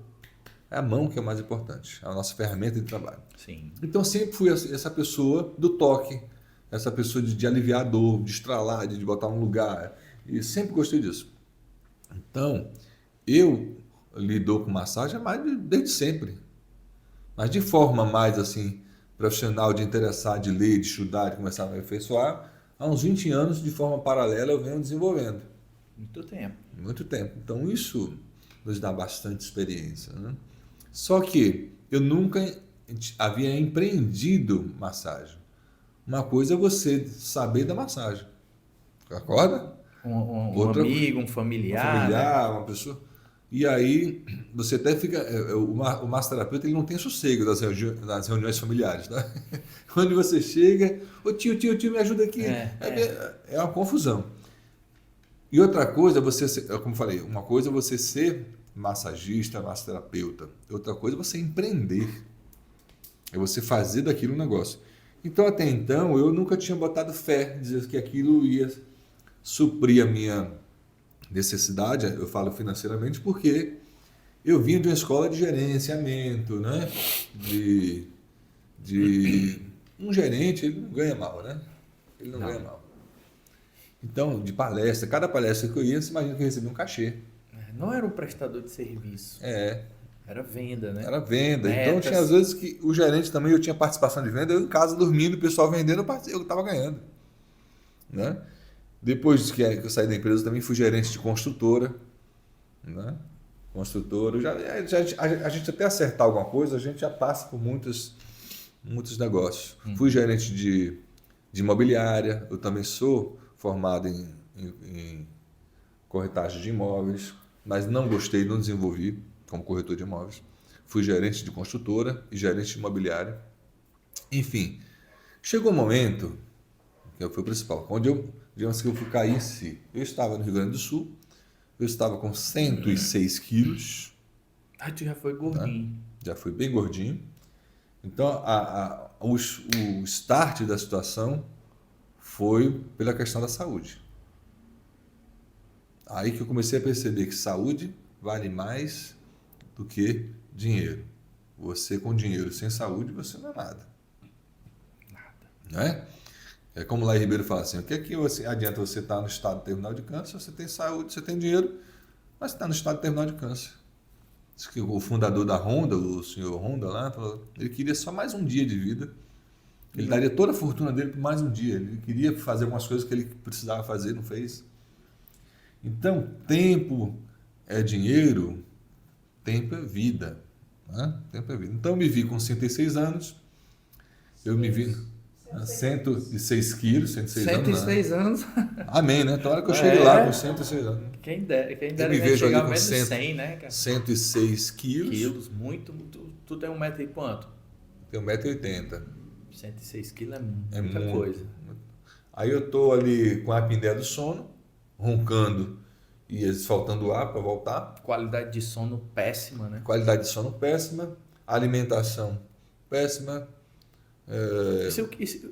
É a mão que é o mais importante, é a nossa ferramenta de trabalho.
Sim.
Então, sempre fui essa pessoa do toque, essa pessoa de aliviar a dor, de estralar, de botar um lugar. E sempre gostei disso. Então, eu lido com massagem desde sempre. Mas de forma mais assim, profissional, de interessar, de ler, de estudar, de começar a me aperfeiçoar, há uns 20 anos, de forma paralela, eu venho desenvolvendo.
Muito tempo.
Muito tempo. Então, isso nos dá bastante experiência, né? Só que eu nunca havia empreendido massagem. Uma coisa é você saber da massagem. Concorda?
Um amigo, um familiar, né?
Uma pessoa. E aí, você até fica. O massoterapeuta ele não tem sossego das reuniões familiares, tá? Quando você chega, ô tio, me ajuda aqui. É uma confusão. E outra coisa, como eu falei, uma coisa é você ser massagista, massoterapeuta. Outra coisa é você empreender. É você fazer daquilo um negócio. Então, até então, eu nunca tinha botado fé, dizer que aquilo ia suprir a minha necessidade, eu falo financeiramente, porque eu vinha de uma escola de gerenciamento, né? Um gerente, ele não ganha mal, né? Ele não ganha mal. Então, de palestra, cada palestra que eu ia, você imagina que eu recebia um cachê.
Não era um prestador de serviço. Era venda, né?
Era venda.
Metas.
Então, tinha às vezes que o gerente também, eu tinha participação de venda, eu em casa dormindo, o pessoal vendendo, eu estava ganhando, né? Depois que eu saí da empresa, eu também fui gerente de construtora, né? Construtora, a gente até acertar alguma coisa, a gente já passa por muitos negócios. Fui gerente de imobiliária, eu também sou formado em corretagem de imóveis, mas não gostei, não desenvolvi como corretor de imóveis. Fui gerente de construtora e gerente de imobiliária. Enfim, chegou um momento, que foi o principal, onde digamos que eu fui cair em si. Eu estava no Rio Grande do Sul, eu estava com 106 quilos.
Tu já foi gordinho.
Né? Já fui bem gordinho. Então, o start da situação foi pela questão da saúde. Aí que eu comecei a perceber que saúde vale mais do que dinheiro. Você com dinheiro sem saúde, você não é nada. Né? É como lá em Ribeiro fala assim, o que é que adianta você estar no estado terminal de câncer, você tem saúde, você tem dinheiro, mas você está no estado terminal de câncer. Diz que o fundador da Honda, o senhor Honda lá, ele queria só mais um dia de vida. Ele daria toda a fortuna dele por mais um dia. Ele queria fazer algumas coisas que ele precisava fazer, não fez. Então, tempo é dinheiro, tempo é vida. Né? Tempo é vida. Então, eu me vi com 66 anos, Eu me vi 106 quilos, 106 anos.
106 anos.
Amém, né? Tomara que eu chegue lá com 106 anos.
Quem dera
Eu me
a gente
vejo
chegar
ali
ao
com
menos 100, né, cara?
106 quilos.
Muito. Tu tem 1 metro e quanto?
Tenho 1,80 m.
106 quilos
É
muita
muito.
coisa.
Aí eu tô ali com a apneia do sono, roncando e faltando ar para voltar.
Qualidade de sono péssima, né?
Qualidade de sono péssima, alimentação péssima.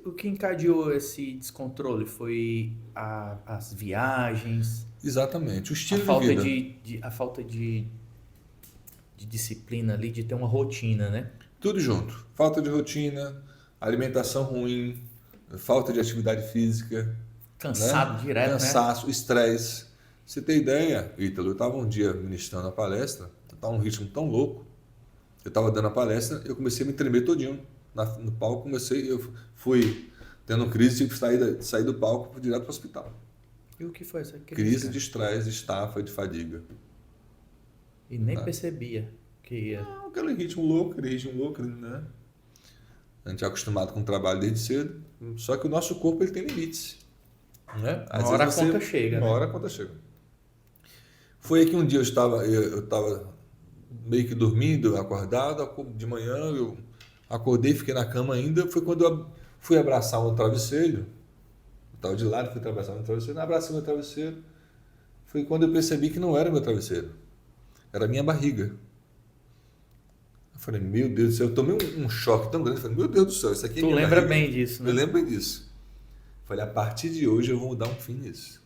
O que encadeou esse descontrole foi as viagens,
Exatamente, o
a
estilo
falta
de vida.
a falta de disciplina ali, de ter uma rotina, né?
Tudo junto. Falta de rotina, alimentação ruim, falta de atividade física,
Cansado
né?
direto,
Cansaço, estresse. Você tem ideia, Ítalo? Eu estava um dia ministrando a palestra, estava um ritmo tão louco. Eu estava dando a palestra, eu comecei a me tremer todinho no palco. Eu fui tendo crise, tive que sair do palco direto para o hospital.
E o que foi essa crise?
Crise de estresse, de estafa, de fadiga.
E nem percebia que ia.
Aquele ritmo louco, né? A gente é acostumado com o trabalho desde cedo, só que o nosso corpo ele tem limites. Né?
Uma hora a conta chega.
Uma hora a conta chega. Foi aí que um dia eu estava meio que dormindo, acordado, de manhã eu acordei, fiquei na cama ainda, foi quando eu fui abraçar um travesseiro, eu estava de lado, fui abraçar um travesseiro, abracei meu travesseiro, foi quando eu percebi que não era meu travesseiro, era a minha barriga. Eu falei, meu Deus do céu, eu tomei um choque tão grande, eu falei, meu Deus do céu, isso aqui é
Tu
minha
lembra
barriga.
bem disso, né?
Eu lembro bem disso. Eu falei, a partir de hoje eu vou dar um fim nisso.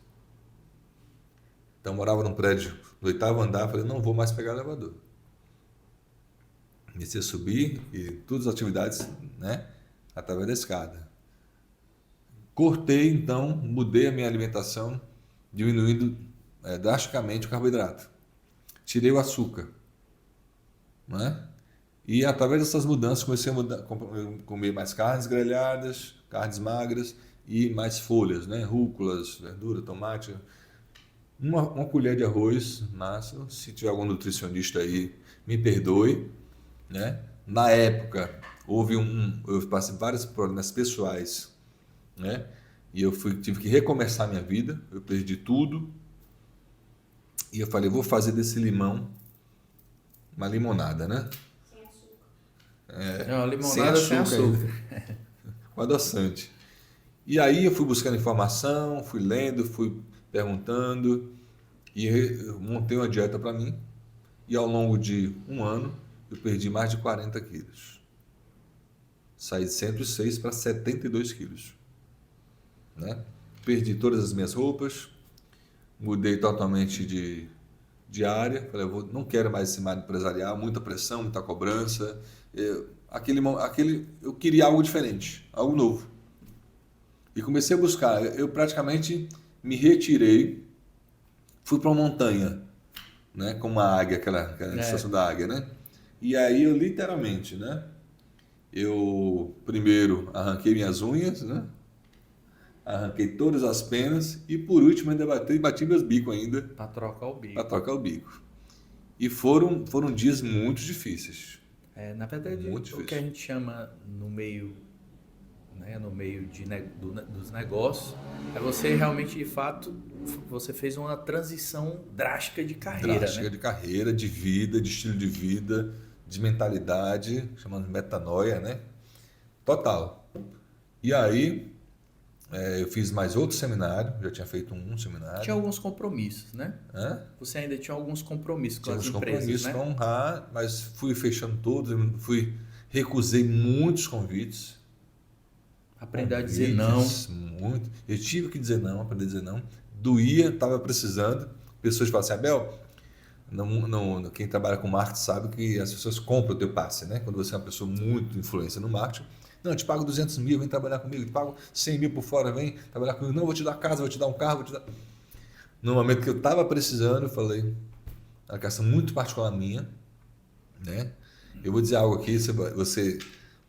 Então eu morava num prédio no 8º andar, falei, não vou mais pegar elevador. Comecei a subir e todas as atividades, né, através da escada. Cortei, então, mudei a minha alimentação, diminuindo drasticamente o carboidrato. Tirei o açúcar, né? E através dessas mudanças comecei a comer mais carnes grelhadas, carnes magras e mais folhas, né? Rúculas, verdura, tomate. Uma colher de arroz, máximo. Se tiver algum nutricionista aí, me perdoe, né? Na época, eu passei vários problemas pessoais, né? E tive que recomeçar minha vida, eu perdi tudo. E eu falei, vou fazer desse limão uma limonada, né?
Sem açúcar.
É uma limonada sem açúcar.
Com adoçante. E aí eu fui buscando informação, fui lendo, fui perguntando e eu montei uma dieta para mim. E ao longo de um ano eu perdi mais de 40 quilos. Saí de 106 para 72 quilos. Né? Perdi todas as minhas roupas, mudei totalmente de área. Falei, não quero mais esse mar empresarial, muita pressão, muita cobrança. Eu queria algo diferente, algo novo. E comecei a buscar. Eu praticamente me retirei, fui para uma montanha, né, com uma águia, aquela estação da águia, né? E aí eu literalmente, né? Eu primeiro arranquei minhas unhas, né? Arranquei todas as penas e por último ainda bati meus bicos ainda.
Para trocar o bico.
Para trocar o bico. E foram dias muito difíceis.
Na verdade,
muito
o
difícil.
que a gente chama no meio, né, no meio dos negócios, é você realmente, de fato, você fez uma transição drástica de carreira,
Drástica,
né?
de carreira, de vida, de estilo de vida, de mentalidade, chamando de metanoia, né? Total. E aí, eu fiz mais outro seminário, já tinha feito um seminário.
Tinha alguns compromissos, né?
Hã?
Você ainda tinha alguns compromissos com
Tinha
as
uns
empresas,
compromissos
né?
para honrar, mas fui fechando todos, recusei muitos convites.
Aprender a dizer não.
Muito. Eu tive que dizer não, aprender a dizer não. Doía, estava precisando. Pessoas falam assim, Abel, quem trabalha com marketing sabe que as pessoas compram o teu passe, né? Quando você é uma pessoa muito influência no marketing. Não, eu te pago 200 mil, vem trabalhar comigo. Eu te pago 100 mil por fora, vem trabalhar comigo. Não, vou te dar casa, vou te dar um carro, vou te dar... No momento que eu estava precisando, eu falei, uma questão muito particular minha, né? Eu vou dizer algo aqui,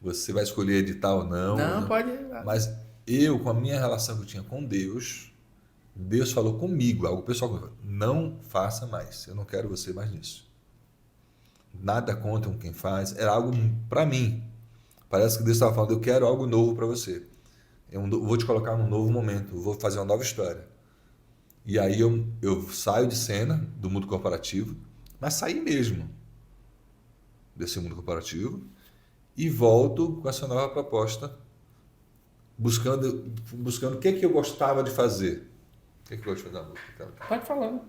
você vai escolher editar ou não.
Não, pode...
Mas eu, com a minha relação que eu tinha com Deus falou comigo, algo pessoal, não faça mais, eu não quero você mais nisso. Nada contra com quem faz, era algo para mim, Parece que Deus estava falando, eu quero algo novo para você. Vou te colocar num novo momento, vou fazer uma nova história. E aí eu saio de cena do mundo corporativo, mas saí mesmo desse mundo corporativo e volto com essa nova proposta, buscando o que é que eu gostava de fazer. O que é que eu gosto de fazer na música?
Pode falar.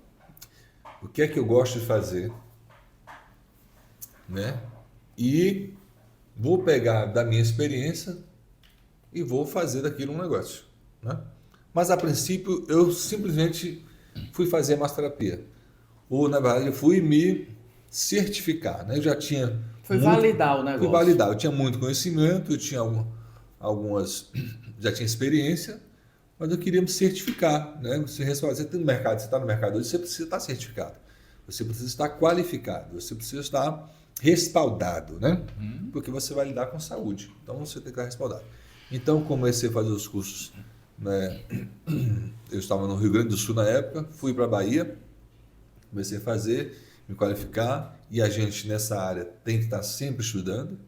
O que é que eu gosto de fazer, né? E vou pegar da minha experiência e vou fazer daquilo um negócio, né? Mas a princípio eu simplesmente fui fazer massoterapia. Ou na verdade eu fui me certificar, né? Eu já tinha
Foi validar o negócio.
Fui validar, eu tinha muito conhecimento, eu tinha algumas já tinha experiência, mas eu queria me certificar, né? Você tem no mercado, você está no mercado hoje, você precisa estar certificado. Você precisa estar qualificado, você precisa estar respaldado, né? Porque você vai lidar com saúde. Então você tem que estar respaldado. Então comecei a fazer os cursos, né? Eu estava no Rio Grande do Sul na época, fui para a Bahia, comecei a fazer, me qualificar, e a gente nessa área tem que estar sempre estudando,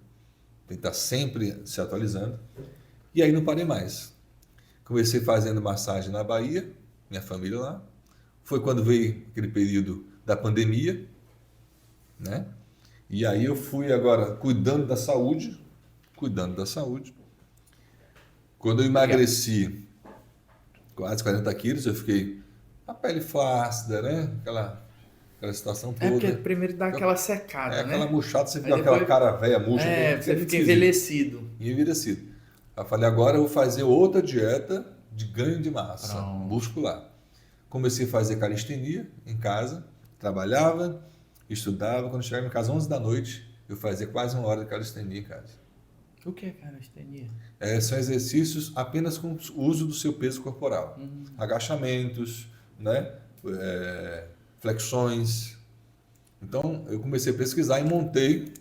tem que estar sempre se atualizando, e aí não parei mais. Comecei fazendo massagem na Bahia, minha família lá, foi quando veio aquele período da pandemia, né? E aí eu fui agora cuidando da saúde. Quando eu emagreci quase 40 quilos, eu fiquei a pele flácida, né? Aquela situação toda.
É porque primeiro dá aquela secada, né?
Aquela murchada, você fica
Aí
aquela
depois-
cara velha, murcha.
Você fica envelhecido.
Envelhecido. Aí eu falei, agora eu vou fazer outra dieta de ganho de massa
Pronto.
muscular. Comecei a fazer calistenia em casa, trabalhava, estudava. Quando chegava em casa 11 da noite, eu fazia quase 1 hora de calistenia em casa.
O que é calistenia?
São exercícios apenas com o uso do seu peso corporal. Agachamentos, né? Flexões. Então, eu comecei a pesquisar e montei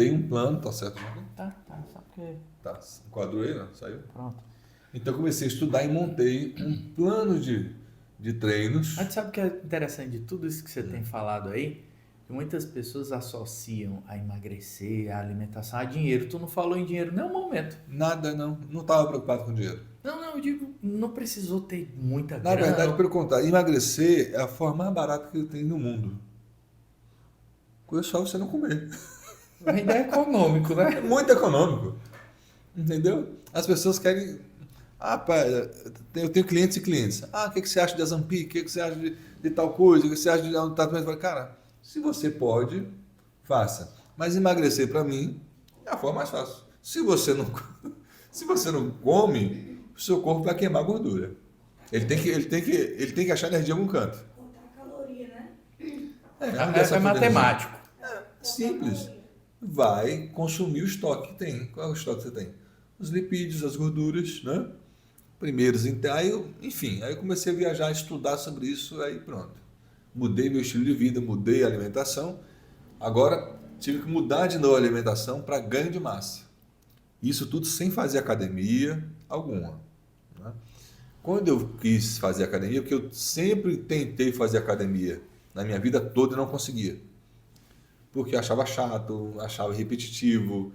um plano, tá certo?
Tá, só porque...
Tá, enquadrou aí, não? Saiu?
Pronto.
Então, eu comecei a estudar e montei um plano de treinos.
Mas sabe o que é interessante de tudo isso que você tem falado aí? Que muitas pessoas associam a emagrecer, a alimentação, a dinheiro. Tu não falou em dinheiro em nenhum momento.
Nada, não estava preocupado com dinheiro.
Não, eu digo, não precisou ter muita
Na
grana.
verdade, pelo contrário, emagrecer é a forma mais barata que tem no mundo. Coisa só você não comer.
Ainda é econômico,
É
né?
muito econômico. Entendeu? As pessoas querem. Pai, eu tenho clientes e clientes. O que você acha de Ozempic? O que você acha de tal coisa? O que você acha de um tratamento? Eu falo, cara, se você pode, faça. Mas emagrecer para mim é a forma mais fácil. Se você não come, o seu corpo vai queimar gordura. Ele tem que achar energia em algum canto.
Contar caloria, né?
É matemático.
Simples. Vai consumir o estoque que tem. Qual é o estoque que você tem? Os lipídios, as gorduras, né? Primeiros, aí eu comecei a viajar, a estudar sobre isso, aí pronto. Mudei meu estilo de vida, mudei a alimentação. Agora tive que mudar de novo a alimentação para ganho de massa. Isso tudo sem fazer academia alguma, né? Quando eu quis fazer academia, porque eu sempre tentei fazer academia na minha vida toda e não conseguia. Porque achava chato, achava repetitivo.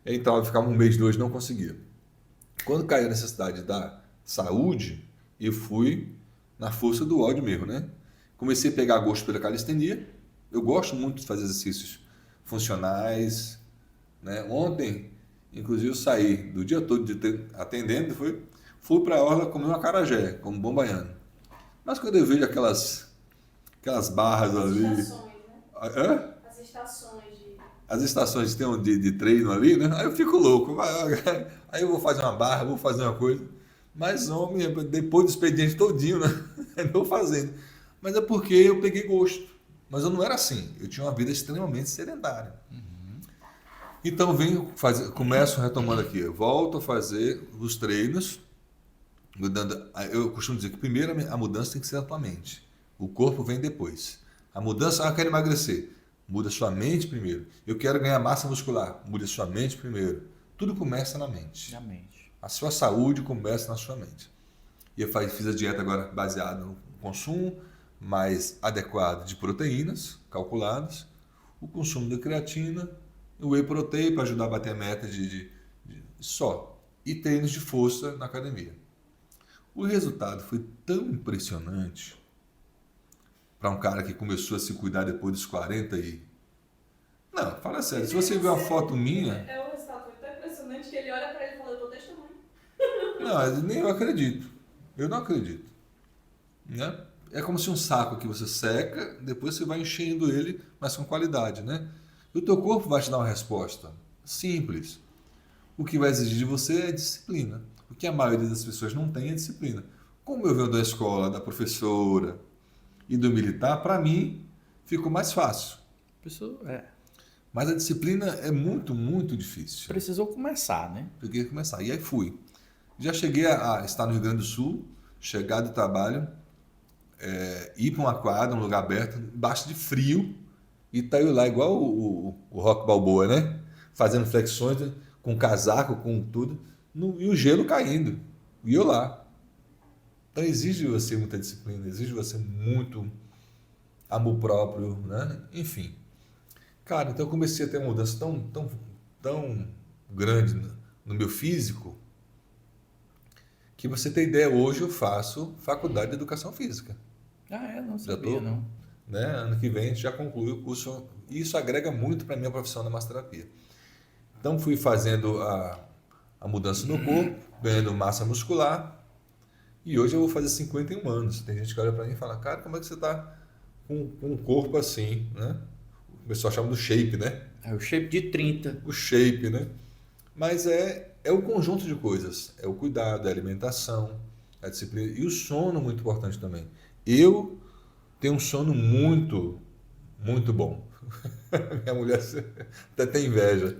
Então eu ficava 1 mês, 2, não conseguia. Quando caiu a necessidade da saúde, eu fui na força do ódio mesmo, né? Comecei a pegar gosto pela calistenia. Eu gosto muito de fazer exercícios funcionais, né? Ontem, inclusive, eu saí do dia todo atendendo, fui para a orla comer uma acarajé, como bom baiano. Mas quando eu vejo aquelas barras ali...
Estações, né? As estações de...
As estações tem de treino ali, né? Aí eu fico louco. Aí eu vou fazer uma barra, vou fazer uma coisa. Mas, homem, depois do expediente todinho, né? Eu estou fazendo. Mas é porque eu peguei gosto. Mas eu não era assim. Eu tinha uma vida extremamente sedentária. Então, começo retomando aqui. Eu volto a fazer os treinos. Eu costumo dizer que primeiro a mudança tem que ser na tua mente. O corpo vem depois. A mudança, eu quero emagrecer. Muda sua mente primeiro. Eu quero ganhar massa muscular. Muda sua mente primeiro. Tudo começa na mente.
Na mente.
A sua saúde começa na sua mente. E eu fiz a dieta agora baseada no consumo mais adequado de proteínas calculadas, o consumo de creatina, o whey protein para ajudar a bater a meta só. E treinos de força na academia. O resultado foi tão impressionante para um cara que começou a se cuidar depois dos 40 e... Não, fala sério, se você ver uma foto minha...
O resultado foi tão impressionante que ele olha pra ele e fala, eu tô desse tamanho.
Não, nem eu acredito. Eu não acredito. Né? É como se um saco que você seca, depois você vai enchendo ele, mas com qualidade, né? E o teu corpo vai te dar uma resposta simples. O que vai exigir de você é disciplina. O que a maioria das pessoas não tem é disciplina. Como eu venho da escola, da professora e do militar, para mim ficou mais fácil. Mas a disciplina é muito, muito difícil.
Precisou começar, né?
Peguei a começar. E aí fui. Já cheguei a estar no Rio Grande do Sul, chegar do trabalho, ir para uma quadra, um lugar aberto, embaixo de frio, e tá eu lá igual o Rock Balboa, né? Fazendo flexões, né? Com casaco, com tudo, e o gelo caindo. E eu lá. Então exige de você muita disciplina, exige de você muito amor próprio, né? Enfim. Cara, então eu comecei a ter uma mudança tão grande no meu físico, que você tem ideia, hoje eu faço faculdade de educação física.
Não sabia, não.
Né? Ano que vem a gente já conclui o curso, e isso agrega muito para a minha profissão na massoterapia. Então fui fazendo a mudança no corpo, ganhando massa muscular, e hoje eu vou fazer 51 anos. Tem gente que olha para mim e fala, cara, como é que você está com um corpo assim, né? O pessoal chama do shape, né?
É o shape de 30.
O shape, né? Mas é o conjunto de coisas. É o cuidado, é a alimentação, é a disciplina. E o sono muito importante também. Eu tenho um sono muito, muito bom. Minha mulher até tem inveja.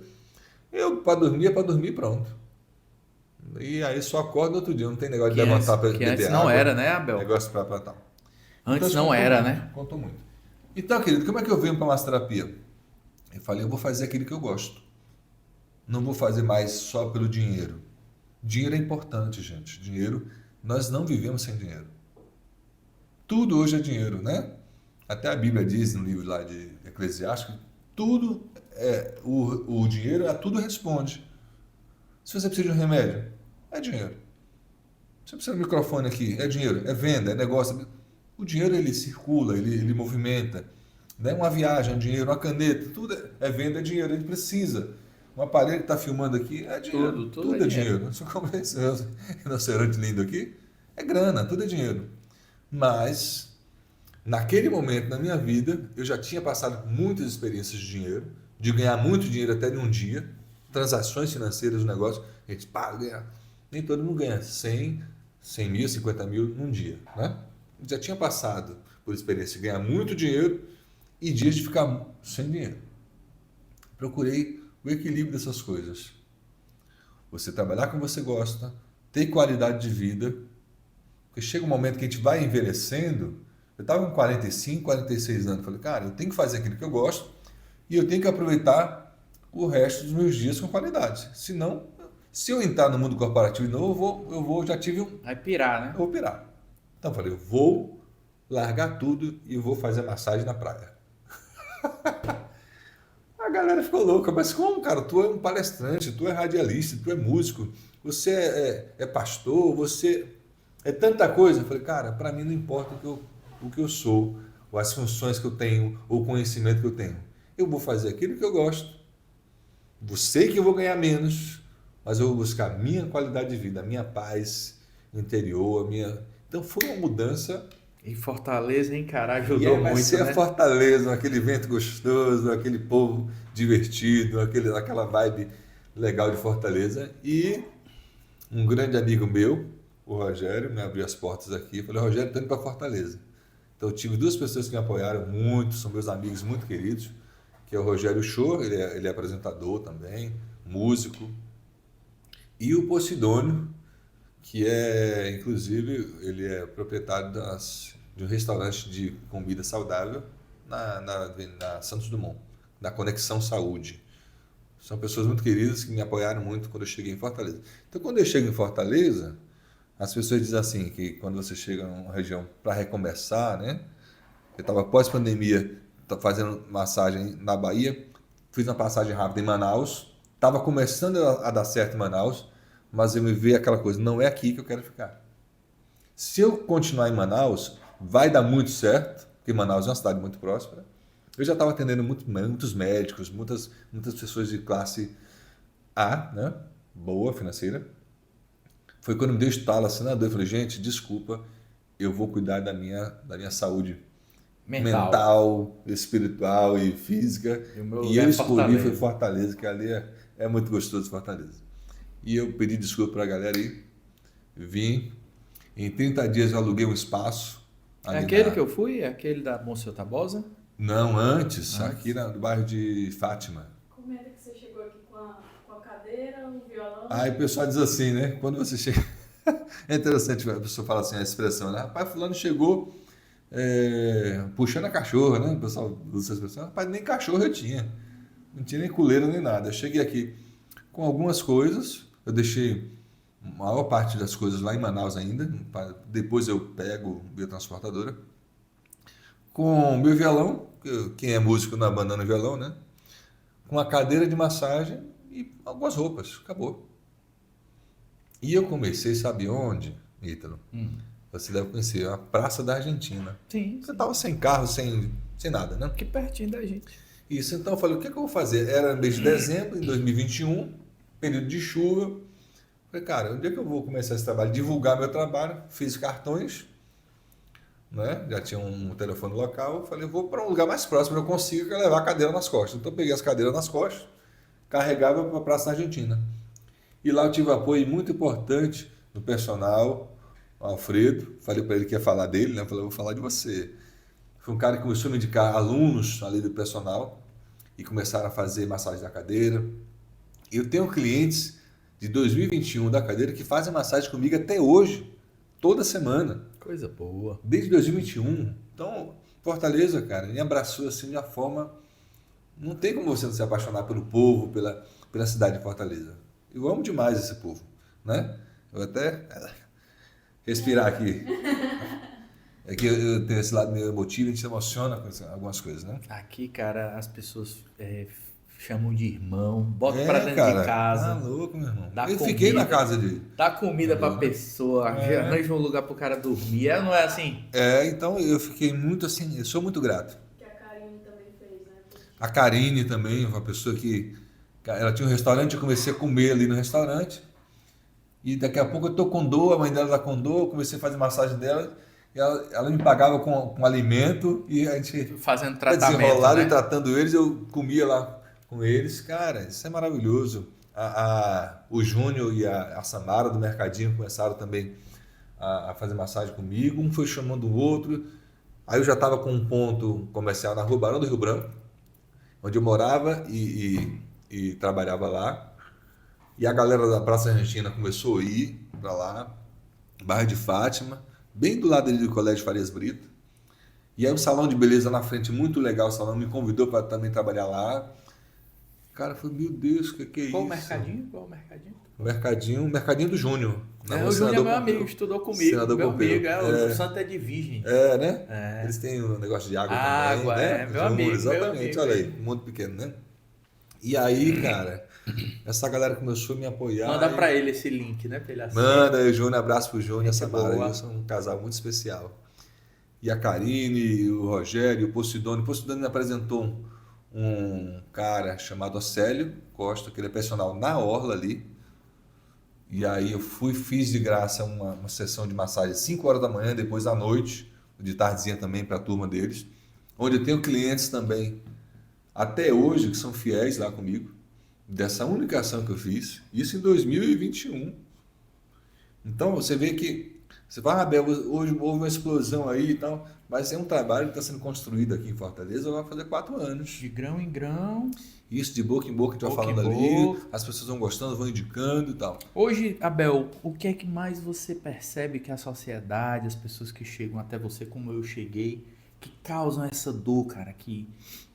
Eu, para dormir, é para dormir pronto. E aí só acordo no outro dia. Não tem negócio de levantar para beber
antes
água.
não era, né, Abel?
Negócio para tal.
Antes
então,
não era, né?
Contou muito. Então, querido, como é que eu venho para a massoterapia? Eu falei, eu vou fazer aquilo que eu gosto. Não vou fazer mais só pelo dinheiro. Dinheiro é importante, gente. Dinheiro, nós não vivemos sem dinheiro. Tudo hoje é dinheiro, né? Até a Bíblia diz no livro lá de Eclesiastes, tudo o dinheiro a tudo responde. Se você precisa de um remédio, é dinheiro. Se você precisa de um microfone aqui, é dinheiro, é venda, é negócio. O dinheiro ele circula, ele movimenta. Né? Uma viagem é dinheiro, uma caneta, tudo é venda, é dinheiro. A gente precisa. Um aparelho que está filmando aqui é dinheiro. Tudo é dinheiro. Só como esse rinoceronte lindo aqui, é grana, tudo é dinheiro. Mas, naquele momento na minha vida, eu já tinha passado muitas experiências de dinheiro, de ganhar muito dinheiro até em um dia, transações financeiras do negócio, a gente ganha. Nem todo mundo ganha 100 mil, 50 mil num dia. Né? Eu já tinha passado por experiência de ganhar muito dinheiro e dias de ficar sem dinheiro. Procurei o equilíbrio dessas coisas. Você trabalhar como você gosta, ter qualidade de vida, porque chega um momento que a gente vai envelhecendo. Eu estava com 45, 46 anos, falei, cara, eu tenho que fazer aquilo que eu gosto e eu tenho que aproveitar o resto dos meus dias com qualidade. Senão, se eu entrar no mundo corporativo de novo, já tive um...
Vai pirar, né?
Eu vou pirar. Então eu falei, eu vou largar tudo e eu vou fazer massagem na praia. A galera ficou louca, mas como, cara? Tu é um palestrante, tu é radialista, tu é músico, você é pastor, você é tanta coisa. Eu falei, cara, para mim não importa o que eu sou, ou as funções que eu tenho, ou o conhecimento que eu tenho. Eu vou fazer aquilo que eu gosto. Eu sei que eu vou ganhar menos, mas eu vou buscar a minha qualidade de vida, a minha paz interior, a minha... Então foi uma mudança.
Em Fortaleza, encarar ajudou muito,
ser
né?
a Fortaleza, aquele vento gostoso, aquele povo divertido, aquela vibe legal de Fortaleza. E um grande amigo meu, o Rogério, me abriu as portas aqui. Eu falei, Rogério, estou indo para Fortaleza. Então eu tive duas pessoas que me apoiaram muito, são meus amigos muito queridos, que é o Rogério Show, ele é apresentador também, músico. E o Posidônio, que inclusive, ele é proprietário de um restaurante de comida saudável na Santos Dumont, na Conexão Saúde. São pessoas muito queridas que me apoiaram muito quando eu cheguei em Fortaleza. Então, quando eu chego em Fortaleza, as pessoas dizem assim, que quando você chega numa região para recomeçar, né? Eu estava pós-pandemia, fazendo massagem na Bahia, fiz uma passagem rápida em Manaus, estava começando a dar certo em Manaus, mas eu me vi aquela coisa, não é aqui que eu quero ficar. Se eu continuar em Manaus, vai dar muito certo, porque Manaus é uma cidade muito próspera. Eu já estava atendendo muitos médicos, muitas pessoas de classe A, né? Boa, financeira. Foi quando me deu estalo assim na dor. Eu falei, gente, desculpa, eu vou cuidar da minha saúde mental, espiritual e física. E eu escolhi, foi Fortaleza, que ali é muito gostoso, Fortaleza. E eu pedi desculpa para a galera aí, vim. Em 30 dias eu aluguei um espaço.
É aquele que eu fui? É aquele da Monsenhor Tabosa?
Não, antes. Aqui no bairro de Fátima.
Como é que você chegou aqui com a cadeira, o violão?
Aí o pessoal diz assim, né? Quando você chega... É interessante, a pessoa fala assim, a expressão, né? Rapaz, fulano chegou puxando a cachorra, né? O pessoal usa essa expressão. Rapaz, nem cachorro eu tinha. Não tinha nem coleira, nem nada. Eu cheguei aqui com algumas coisas. Eu deixei a maior parte das coisas lá em Manaus ainda. Depois eu pego biotransportadora. Com meu violão, quem é músico na banda no violão, né? Com a cadeira de massagem e algumas roupas. Acabou. E eu comecei, sabe onde, Ítalo? Você deve conhecer, a Praça da Argentina.
Sim.
Você estava sem carro, sem nada, né?
Que pertinho da gente.
Isso, então eu falei, o que eu vou fazer? Era mês de dezembro, em 2021, período de chuva. Falei, cara, onde é que eu vou começar esse trabalho? Divulgar meu trabalho, fiz cartões, né? Já tinha um telefone local. Falei, vou para um lugar mais próximo, eu consigo levar a cadeira nas costas. Então eu peguei as cadeiras nas costas, carregava para a Praça da Argentina. E lá eu tive apoio muito importante do personal, o Alfredo. Falei para ele que ia falar dele, né? Falei, vou falar de você. Foi um cara que começou a me indicar alunos ali do personal e começaram a fazer massagem da cadeira. Eu tenho clientes de 2021 da cadeira que fazem massagem comigo até hoje, toda semana.
Coisa boa.
Desde 2021. Então, Fortaleza, cara, me abraçou assim de uma forma... Não tem como você não se apaixonar pelo povo, pela cidade de Fortaleza. Eu amo demais esse povo, né? Eu até respirar aqui. É que eu tenho esse lado meio emotivo, a gente se emociona com algumas coisas, né?
Aqui, cara, as pessoas chamam de irmão, botam pra dentro de casa.
Tá louco, meu irmão.
Dá
Eu
comida,
fiquei na casa de...
Dá comida pra pessoa, arranja um lugar pro cara dormir. Não é assim?
Então eu fiquei muito assim, eu sou muito grato.
Que a Karine também fez, né?
A Karine também, uma pessoa que... Ela tinha um restaurante, eu comecei a comer ali no restaurante. E daqui a pouco eu tô com dor, a mãe dela tá com dor, eu comecei a fazer massagem dela. E ela me pagava com alimento e a gente...
Fazendo tratamento,
desenrolado,
né?
e tratando eles, eu comia lá com eles. Cara, isso é maravilhoso. O Júnior e a Samara do Mercadinho começaram também a fazer massagem comigo. Um foi chamando o outro. Aí eu já estava com um ponto comercial na Rua Barão do Rio Branco, onde eu morava e trabalhava lá. E a galera da Praça Argentina começou a ir para lá, bairro de Fátima, bem do lado ali do Colégio Farias Brito. E aí o salão de beleza na frente, muito legal, o salão me convidou para também trabalhar lá. Cara, eu falei, meu Deus, o que é
Qual
isso?
Mercadinho? Qual o Mercadinho?
Mercadinho do Júnior.
O Júnior é meu amigo, estudou comigo.
Senador
Meu
Pompeu.
amigo, o Santo é de Virgem.
Né? Eles têm um negócio de água também.
Água,
né?
meu amigo.
Exatamente, olha aí, um mundo pequeno, né? E aí, cara, essa galera começou a me apoiar.
Manda pra ele esse link, né? Pra ele acessar.
Manda aí, Júnior, abraço pro Júnior e a Samara.
boa.
Eles são um casal muito especial. E a Karine, o Rogério, o Posidônio. O Posidônio me apresentou um cara chamado Océlio Costa, que ele é personal na Orla ali. E aí eu fiz de graça uma sessão de massagem às 5 horas da manhã, depois à noite, de tardezinha também para a turma deles. Onde eu tenho clientes também, até hoje, que são fiéis lá comigo, dessa única ação que eu fiz, isso em 2021. Então você vê que, você fala, Abel, hoje houve uma explosão aí e tal, mas é um trabalho que está sendo construído aqui em Fortaleza, vai fazer 4 anos.
De grão em grão.
Isso, de boca em boca, a gente vai falando ali, as pessoas vão gostando, vão indicando e tal.
Hoje, Abel, o que é que mais você percebe que a sociedade, as pessoas que chegam até você, como eu cheguei, que causam essa dor, cara, que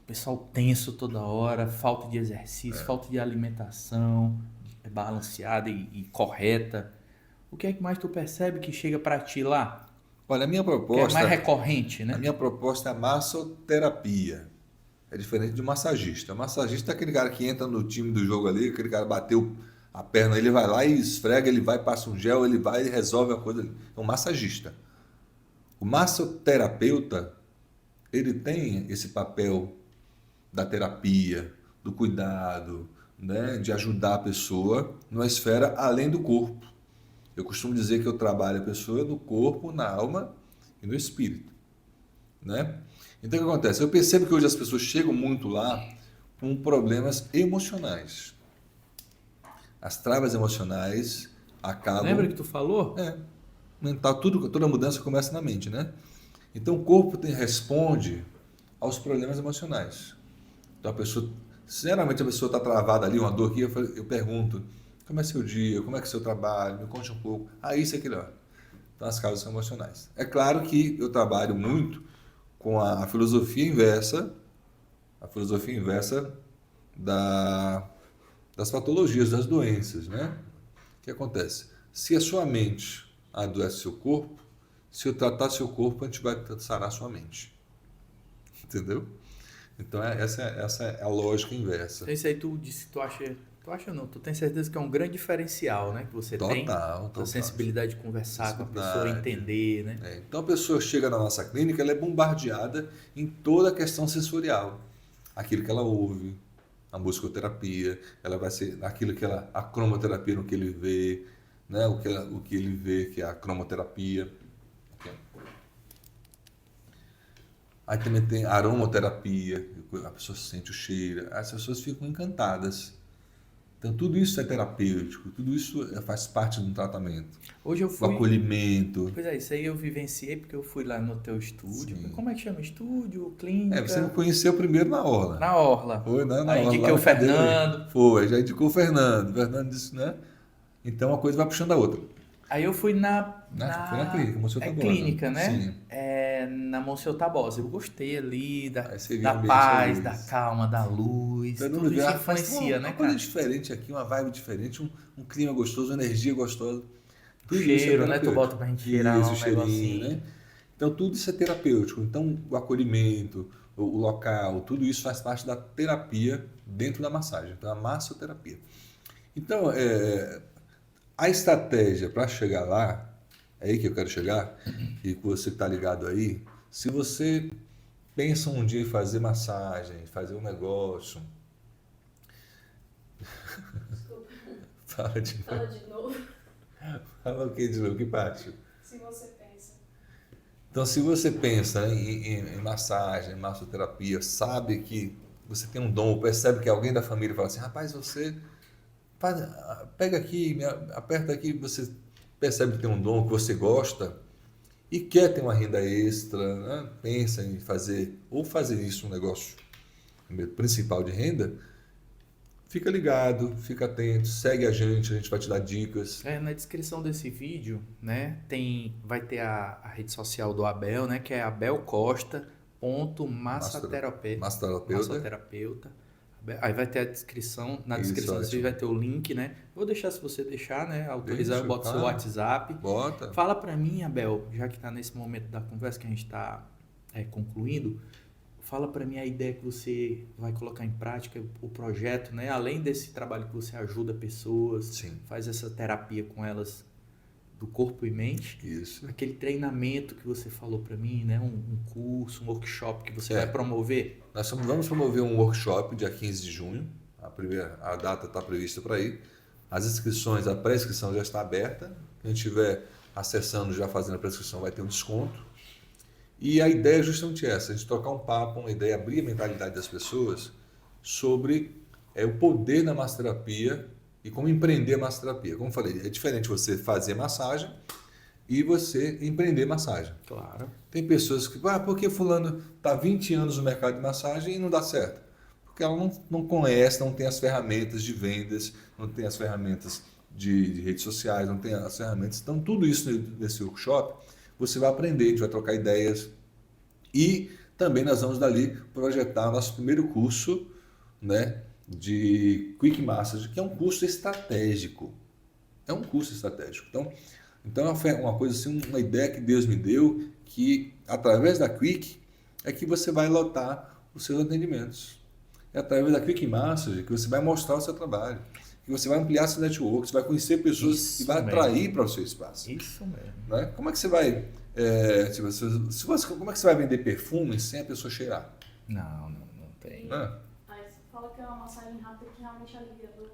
o pessoal tenso toda hora, falta de exercício, falta de alimentação balanceada e correta. O que é que mais tu percebe que chega para ti lá?
Olha, a minha
Que
proposta...
é mais recorrente, né?
A minha proposta é a massoterapia. é diferente de um massagista. O massagista é aquele cara que entra no time do jogo ali, aquele cara bateu a perna, ele vai lá e esfrega, ele vai, passa um gel, ele vai e resolve a coisa ali. É um massagista. O massoterapeuta, ele tem esse papel da terapia, do cuidado, né, de ajudar a pessoa numa esfera além do corpo. Eu costumo dizer que eu trabalho a pessoa no corpo, na alma e no espírito, né? Então o que acontece? Eu percebo que hoje as pessoas chegam muito lá com problemas emocionais. As travas emocionais acabam...
Lembra que tu falou?
Mental, toda mudança começa na mente, né? Então o corpo responde aos problemas emocionais. Então a pessoa, sinceramente, a pessoa está travada ali, uma dor aqui, eu pergunto, como é seu dia, como é que é seu trabalho, me conte um pouco. Isso e aquilo. Então as causas são emocionais. É claro que eu trabalho muito com a filosofia inversa das patologias, das doenças, né? O que acontece? Se a sua mente adoece seu corpo, se eu tratar seu corpo, a gente vai sarar a sua mente. Entendeu? Então, essa é a lógica inversa.
Isso aí tu disse, tu acha não, tu tem certeza que é um grande diferencial, né? Que você tem.
Total.
A sensibilidade de conversar com a pessoa, entender, né?
Então, a pessoa chega na nossa clínica, ela é bombardeada em toda a questão sensorial. Aquilo que ela ouve, a musicoterapia, ela vai ser aquilo que a cromoterapia no que ele vê, né? O que ele vê, que é a cromoterapia. Aí também tem aromaterapia, a pessoa sente o cheiro, as pessoas ficam encantadas. Então tudo isso é terapêutico, tudo isso faz parte do tratamento.
Hoje eu fui...
O acolhimento.
Pois é, isso aí eu vivenciei porque eu fui lá no teu estúdio.
Sim.
Como é que chama? Estúdio, clínica?
Você me conheceu primeiro na Orla.
Na Orla.
Foi, né? Na
aí
Orla.
indiquei o Fernando.
Foi, já indicou o Fernando. O Fernando disse, né? Então uma coisa vai puxando a outra.
Aí eu fui
Foi na clínica, Monsenhor Tabosa.
Clínica, né?
Sim.
Na Monsenhor Tabosa. Eu gostei ali da
ambiente
paz,
feliz.
da calma, da luz. Tudo isso influencia, né,
uma coisa
cara?
diferente aqui, uma vibe diferente, um clima gostoso, uma energia gostosa.
O cheiro, né? Tu bota pra gente cheirar um negocinho.
Né? Então tudo isso é terapêutico. Então o acolhimento, o local, tudo isso faz parte da terapia dentro da massagem. Então a massoterapia. Então a estratégia para chegar lá, é aí que eu quero chegar, e você que está ligado aí, se você pensa um dia em fazer massagem, fazer um negócio...
Desculpa.
Fala de
novo.
Fala o que de novo? Que parte?
Se você pensa.
Então, se você pensa em massagem, em massoterapia, sabe que você tem um dom, percebe que alguém da família fala assim, rapaz, você pega aqui, aperta aqui, você percebe que tem um dom que você gosta e quer ter uma renda extra, né? Pensa em fazer isso um negócio principal de renda, fica ligado, fica atento, segue a gente vai te dar dicas.
Na descrição desse vídeo, né, vai ter a rede social do Abel, né, que é abelcosta.massoterapeuta. Aí vai ter a descrição, na descrição desse vídeo vai ter o link, né? Vou deixar, se você deixar, né, autorizar, eu boto seu WhatsApp.
Bota.
Fala pra mim, Abel, já que tá nesse momento da conversa que a gente tá concluindo, fala para mim a ideia que você vai colocar em prática, o projeto, né? Além desse trabalho que você ajuda pessoas,
Sim.
Faz essa terapia com elas do corpo e mente.
Isso.
Aquele treinamento que você falou para mim, né? Um curso, um workshop que você vai promover.
Nós vamos promover um workshop dia 15 de junho. A data está prevista para ir. As inscrições, a pré-inscrição já está aberta. Quem estiver acessando, já fazendo a pré-inscrição, vai ter um desconto. E a ideia é justamente essa, a gente trocar um papo, uma ideia, abrir a mentalidade das pessoas sobre o poder da massoterapia e como empreender a massoterapia. Como eu falei, é diferente você fazer massagem e você empreender massagem.
Claro.
Tem pessoas que, por que fulano está 20 anos no mercado de massagem e não dá certo? Porque ela não conhece, não tem as ferramentas de vendas, não tem as ferramentas de redes sociais, não tem as ferramentas. Então, tudo isso nesse workshop, você vai aprender, a gente vai trocar ideias e também nós vamos dali projetar nosso primeiro curso, né, de Quick Massage, que é um curso estratégico. É um curso estratégico. Então é uma coisa assim, uma ideia que Deus me deu, que através da Quick é que você vai lotar os seus atendimentos. É através da Quick Massage que você vai mostrar o seu trabalho, que você vai ampliar seu network, você vai conhecer pessoas
Isso
e vai
mesmo.
atrair para o seu espaço.
Isso mesmo.
Né? Como é que você vai, como é que você vai vender perfume sem a pessoa cheirar?
Não tem.
Né?
Aí você fala que é uma massagem rápida que realmente alivia a dor.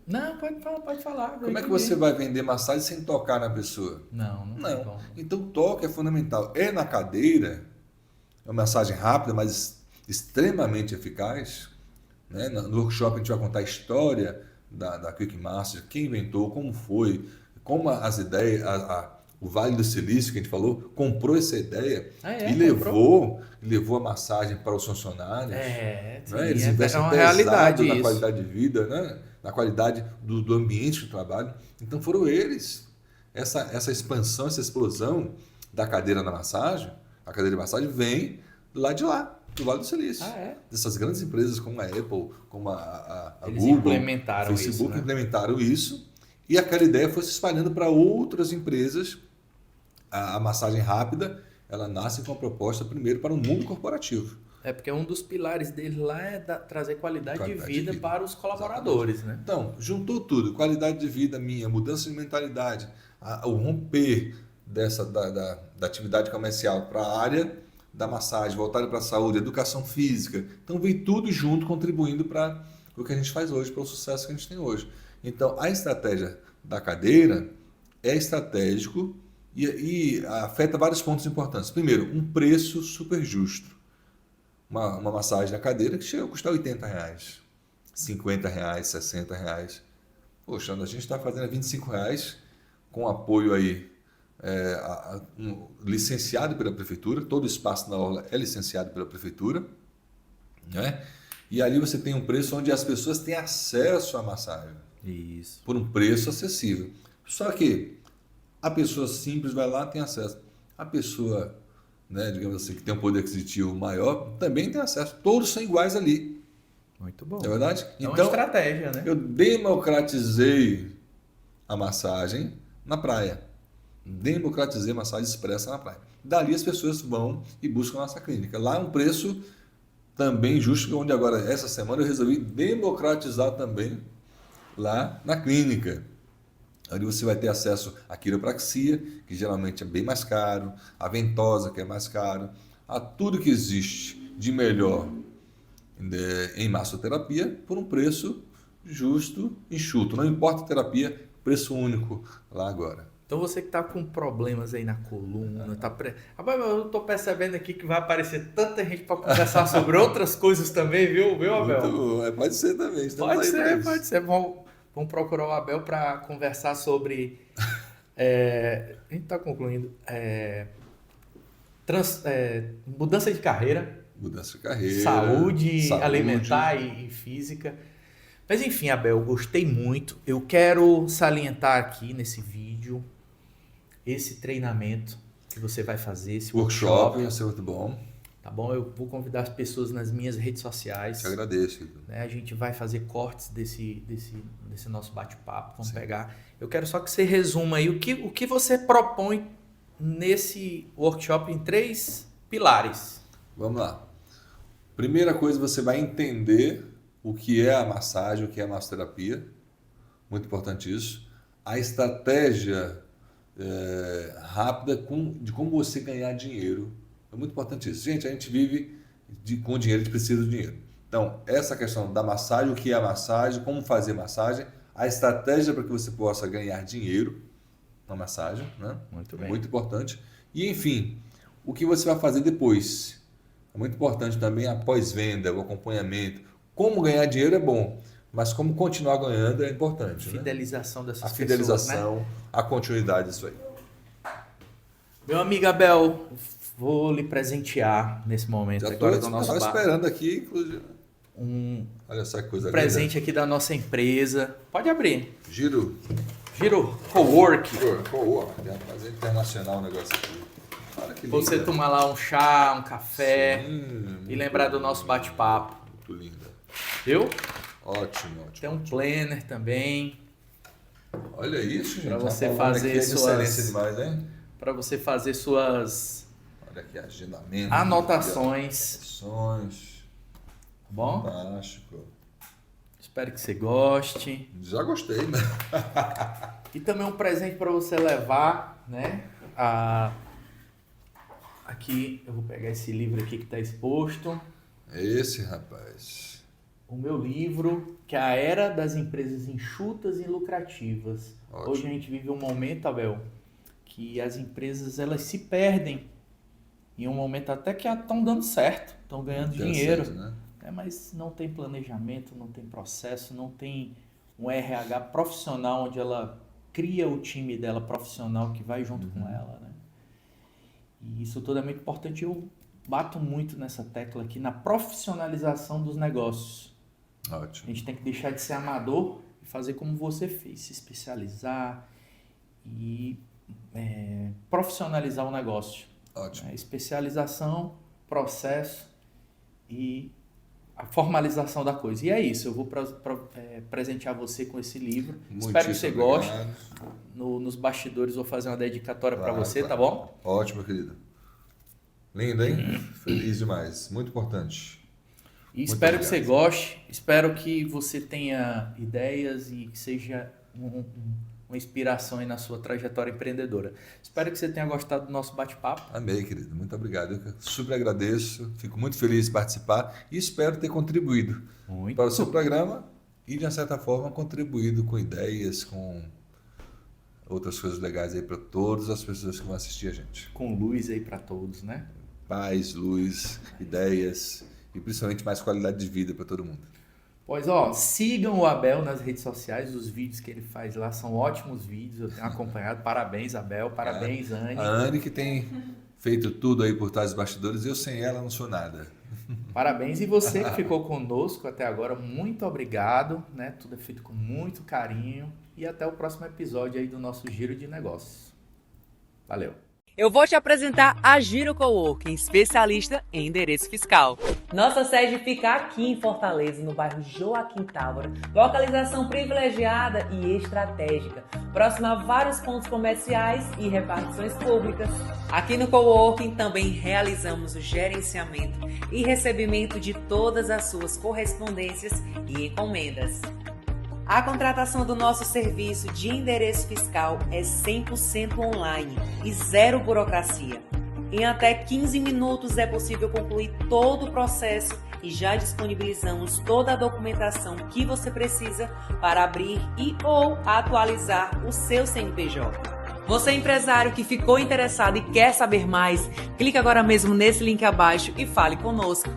Não, pode falar.
Como é que você vai vender massagem sem tocar na pessoa?
Não tem
Não.
como.
Então, toque é fundamental. É na cadeira, é uma massagem rápida, mas extremamente eficaz. Né? No workshop a gente vai contar a história da Quick Massage, quem inventou, como foi, como as ideias, o Vale do Silício que a gente falou, comprou essa ideia e levou a massagem para os funcionários.
Né?
Eles investem
uma
pesado
realidade
na
isso.
qualidade de vida, né? Na qualidade do ambiente de trabalho. Então foram eles. Essa expansão, essa explosão da cadeira da massagem, a cadeira de massagem vem lá de lá, do Vale do Silício. Dessas grandes empresas como a Apple, como a
Eles
Google,
implementaram
o Facebook,
isso, né?
implementaram isso. E aquela ideia foi se espalhando para outras empresas. A massagem rápida, ela nasce com a proposta primeiro para o mundo corporativo.
Porque um dos pilares dele lá é trazer qualidade de vida para os colaboradores, né?
Então, juntou tudo, qualidade de vida minha, mudança de mentalidade, o romper da atividade comercial para a área da massagem, voltada para a saúde, educação física. Então, veio tudo junto, contribuindo para o que a gente faz hoje, para o sucesso que a gente tem hoje. Então, a estratégia da cadeira é estratégico e afeta vários pontos importantes. Primeiro, um preço super justo. Uma massagem na cadeira que chega a custar R$80, R$50, R$60. Poxa, a gente está fazendo R$25 com apoio aí licenciado pela prefeitura, todo o espaço na orla é licenciado pela prefeitura, né? E ali você tem um preço onde as pessoas têm acesso à massagem.
Isso.
Por um preço acessível. Só que a pessoa simples vai lá e tem acesso. A pessoa, né, digamos assim, que tem um poder aquisitivo maior, também tem acesso. Todos são iguais ali.
Muito bom.
É verdade?
É uma
Então,
estratégia, né?
eu democratizei a massagem na praia. Democratizei a massagem expressa na praia. Dali as pessoas vão e buscam a nossa clínica. Lá é um preço também justo, onde agora, essa semana, eu resolvi democratizar também lá na clínica. Ali você vai ter acesso à quiropraxia, que geralmente é bem mais caro, a ventosa, que é mais caro, a tudo que existe de melhor em massoterapia por um preço justo, enxuto. Não importa a terapia, preço único lá agora.
Então você que está com problemas aí na coluna, Rapaz, eu estou percebendo aqui que vai aparecer tanta gente para conversar sobre outras coisas também, viu, Abel?
Muito bom. Pode ser também.
Pode ser. Vamos procurar o Abel para conversar sobre... a gente está concluindo. Mudança de carreira.
Mudança de carreira.
Saúde alimentar e física. Mas enfim, Abel, gostei muito. Eu quero salientar aqui nesse vídeo esse treinamento que você vai fazer, esse workshop.
Vai ser muito bom.
Tá bom? Eu vou convidar as pessoas nas minhas redes sociais.
Te agradeço.
Né? A gente vai fazer cortes desse nosso bate-papo. Vamos pegar. Eu quero só que você resuma aí o que você propõe nesse workshop em 3 pilares.
Vamos lá. Primeira coisa, você vai entender o que é a massagem, o que é a massoterapia. Muito importante isso. A estratégia rápida de como você ganhar dinheiro. É muito importante isso. Gente, a gente vive com dinheiro, a gente precisa de dinheiro. Então, essa questão da massagem, o que é a massagem, como fazer massagem, a estratégia para que você possa ganhar dinheiro na massagem, né?
Muito bem.
Muito importante. E, enfim, o que você vai fazer depois. É muito importante também a pós-venda, o acompanhamento. Como ganhar dinheiro é bom, mas como continuar ganhando é importante.
Fidelização dessas pessoas,
a fidelização,
né?
A continuidade disso aí.
Meu amigo Abel, vou lhe presentear nesse momento agora do nosso
estava esperando aqui, inclusive.
Olha
só que coisa
presente aqui da nossa empresa. Pode abrir.
Giro
Cowork.
Fazer internacional o negócio aqui. Olha que
você
linda.
tomar lá um chá, um café.
Sim,
e lembrar do nosso bate-papo.
Muito linda.
Viu?
Ótimo.
Tem um planner também.
Olha isso, gente.
Para você fazer
excelência demais, hein?
Para você fazer suas
Olha aqui, agendamento.
anotações. bom?
Fantástico.
Espero que você goste.
Já gostei, né?
E também um presente para você levar, né? Aqui, eu vou pegar esse livro aqui que está exposto.
Esse, rapaz.
O meu livro, que é A Era das Empresas Enxutas e Lucrativas.
Ótimo.
Hoje a gente vive um momento, Abel, que as empresas elas se perdem. Em um momento até que estão dando certo, estão ganhando dinheiro.
Certo, né?
Mas não tem planejamento, não tem processo, não tem um RH profissional onde ela cria o time dela profissional que vai junto com ela, né? E isso tudo é muito importante. Eu bato muito nessa tecla aqui, na profissionalização dos negócios. A
Ótimo.
gente tem que deixar de ser amador e fazer como você fez, se especializar e profissionalizar o negócio.
Ótimo.
Especialização, processo e a formalização da coisa. E é isso, eu vou presentear você com esse livro. Espero que você goste. Nos bastidores vou fazer uma dedicatória para você,
claro.
Tá bom?
Ótimo, querido. Lindo, hein? Feliz demais. Muito importante.
E
Muito
espero que
obrigado.
você goste, espero que você tenha ideias e que seja uma inspiração aí na sua trajetória empreendedora. Espero que você tenha gostado do nosso bate-papo.
Amei, querido. Muito obrigado. Eu super agradeço. Fico muito feliz de participar e espero ter contribuído para o seu programa e, de uma certa forma, contribuído com ideias, com outras coisas legais aí para todas as pessoas que vão assistir a gente.
Com luz aí para todos, né?
Paz, luz, ideias e principalmente mais qualidade de vida para todo mundo.
Pois sigam o Abel nas redes sociais, os vídeos que ele faz lá são ótimos vídeos, eu tenho acompanhado. Parabéns, Abel, parabéns, Anne.
A Anne que tem feito tudo aí por trás dos bastidores, eu sem ela não sou nada.
Parabéns, e você que ficou conosco até agora, muito obrigado, né? Tudo é feito com muito carinho e até o próximo episódio aí do nosso Giro de Negócios. Valeu!
Eu vou te apresentar a Giro Coworking, especialista em endereço fiscal. Nossa sede fica aqui em Fortaleza, no bairro Joaquim Távora, localização privilegiada e estratégica, próxima a vários pontos comerciais e repartições públicas. Aqui no Coworking também realizamos o gerenciamento e recebimento de todas as suas correspondências e encomendas. A contratação do nosso serviço de endereço fiscal é 100% online e zero burocracia. Em até 15 minutos é possível concluir todo o processo e já disponibilizamos toda a documentação que você precisa para abrir e ou atualizar o seu CNPJ. Você empresário que ficou interessado e quer saber mais, clique agora mesmo nesse link abaixo e fale conosco.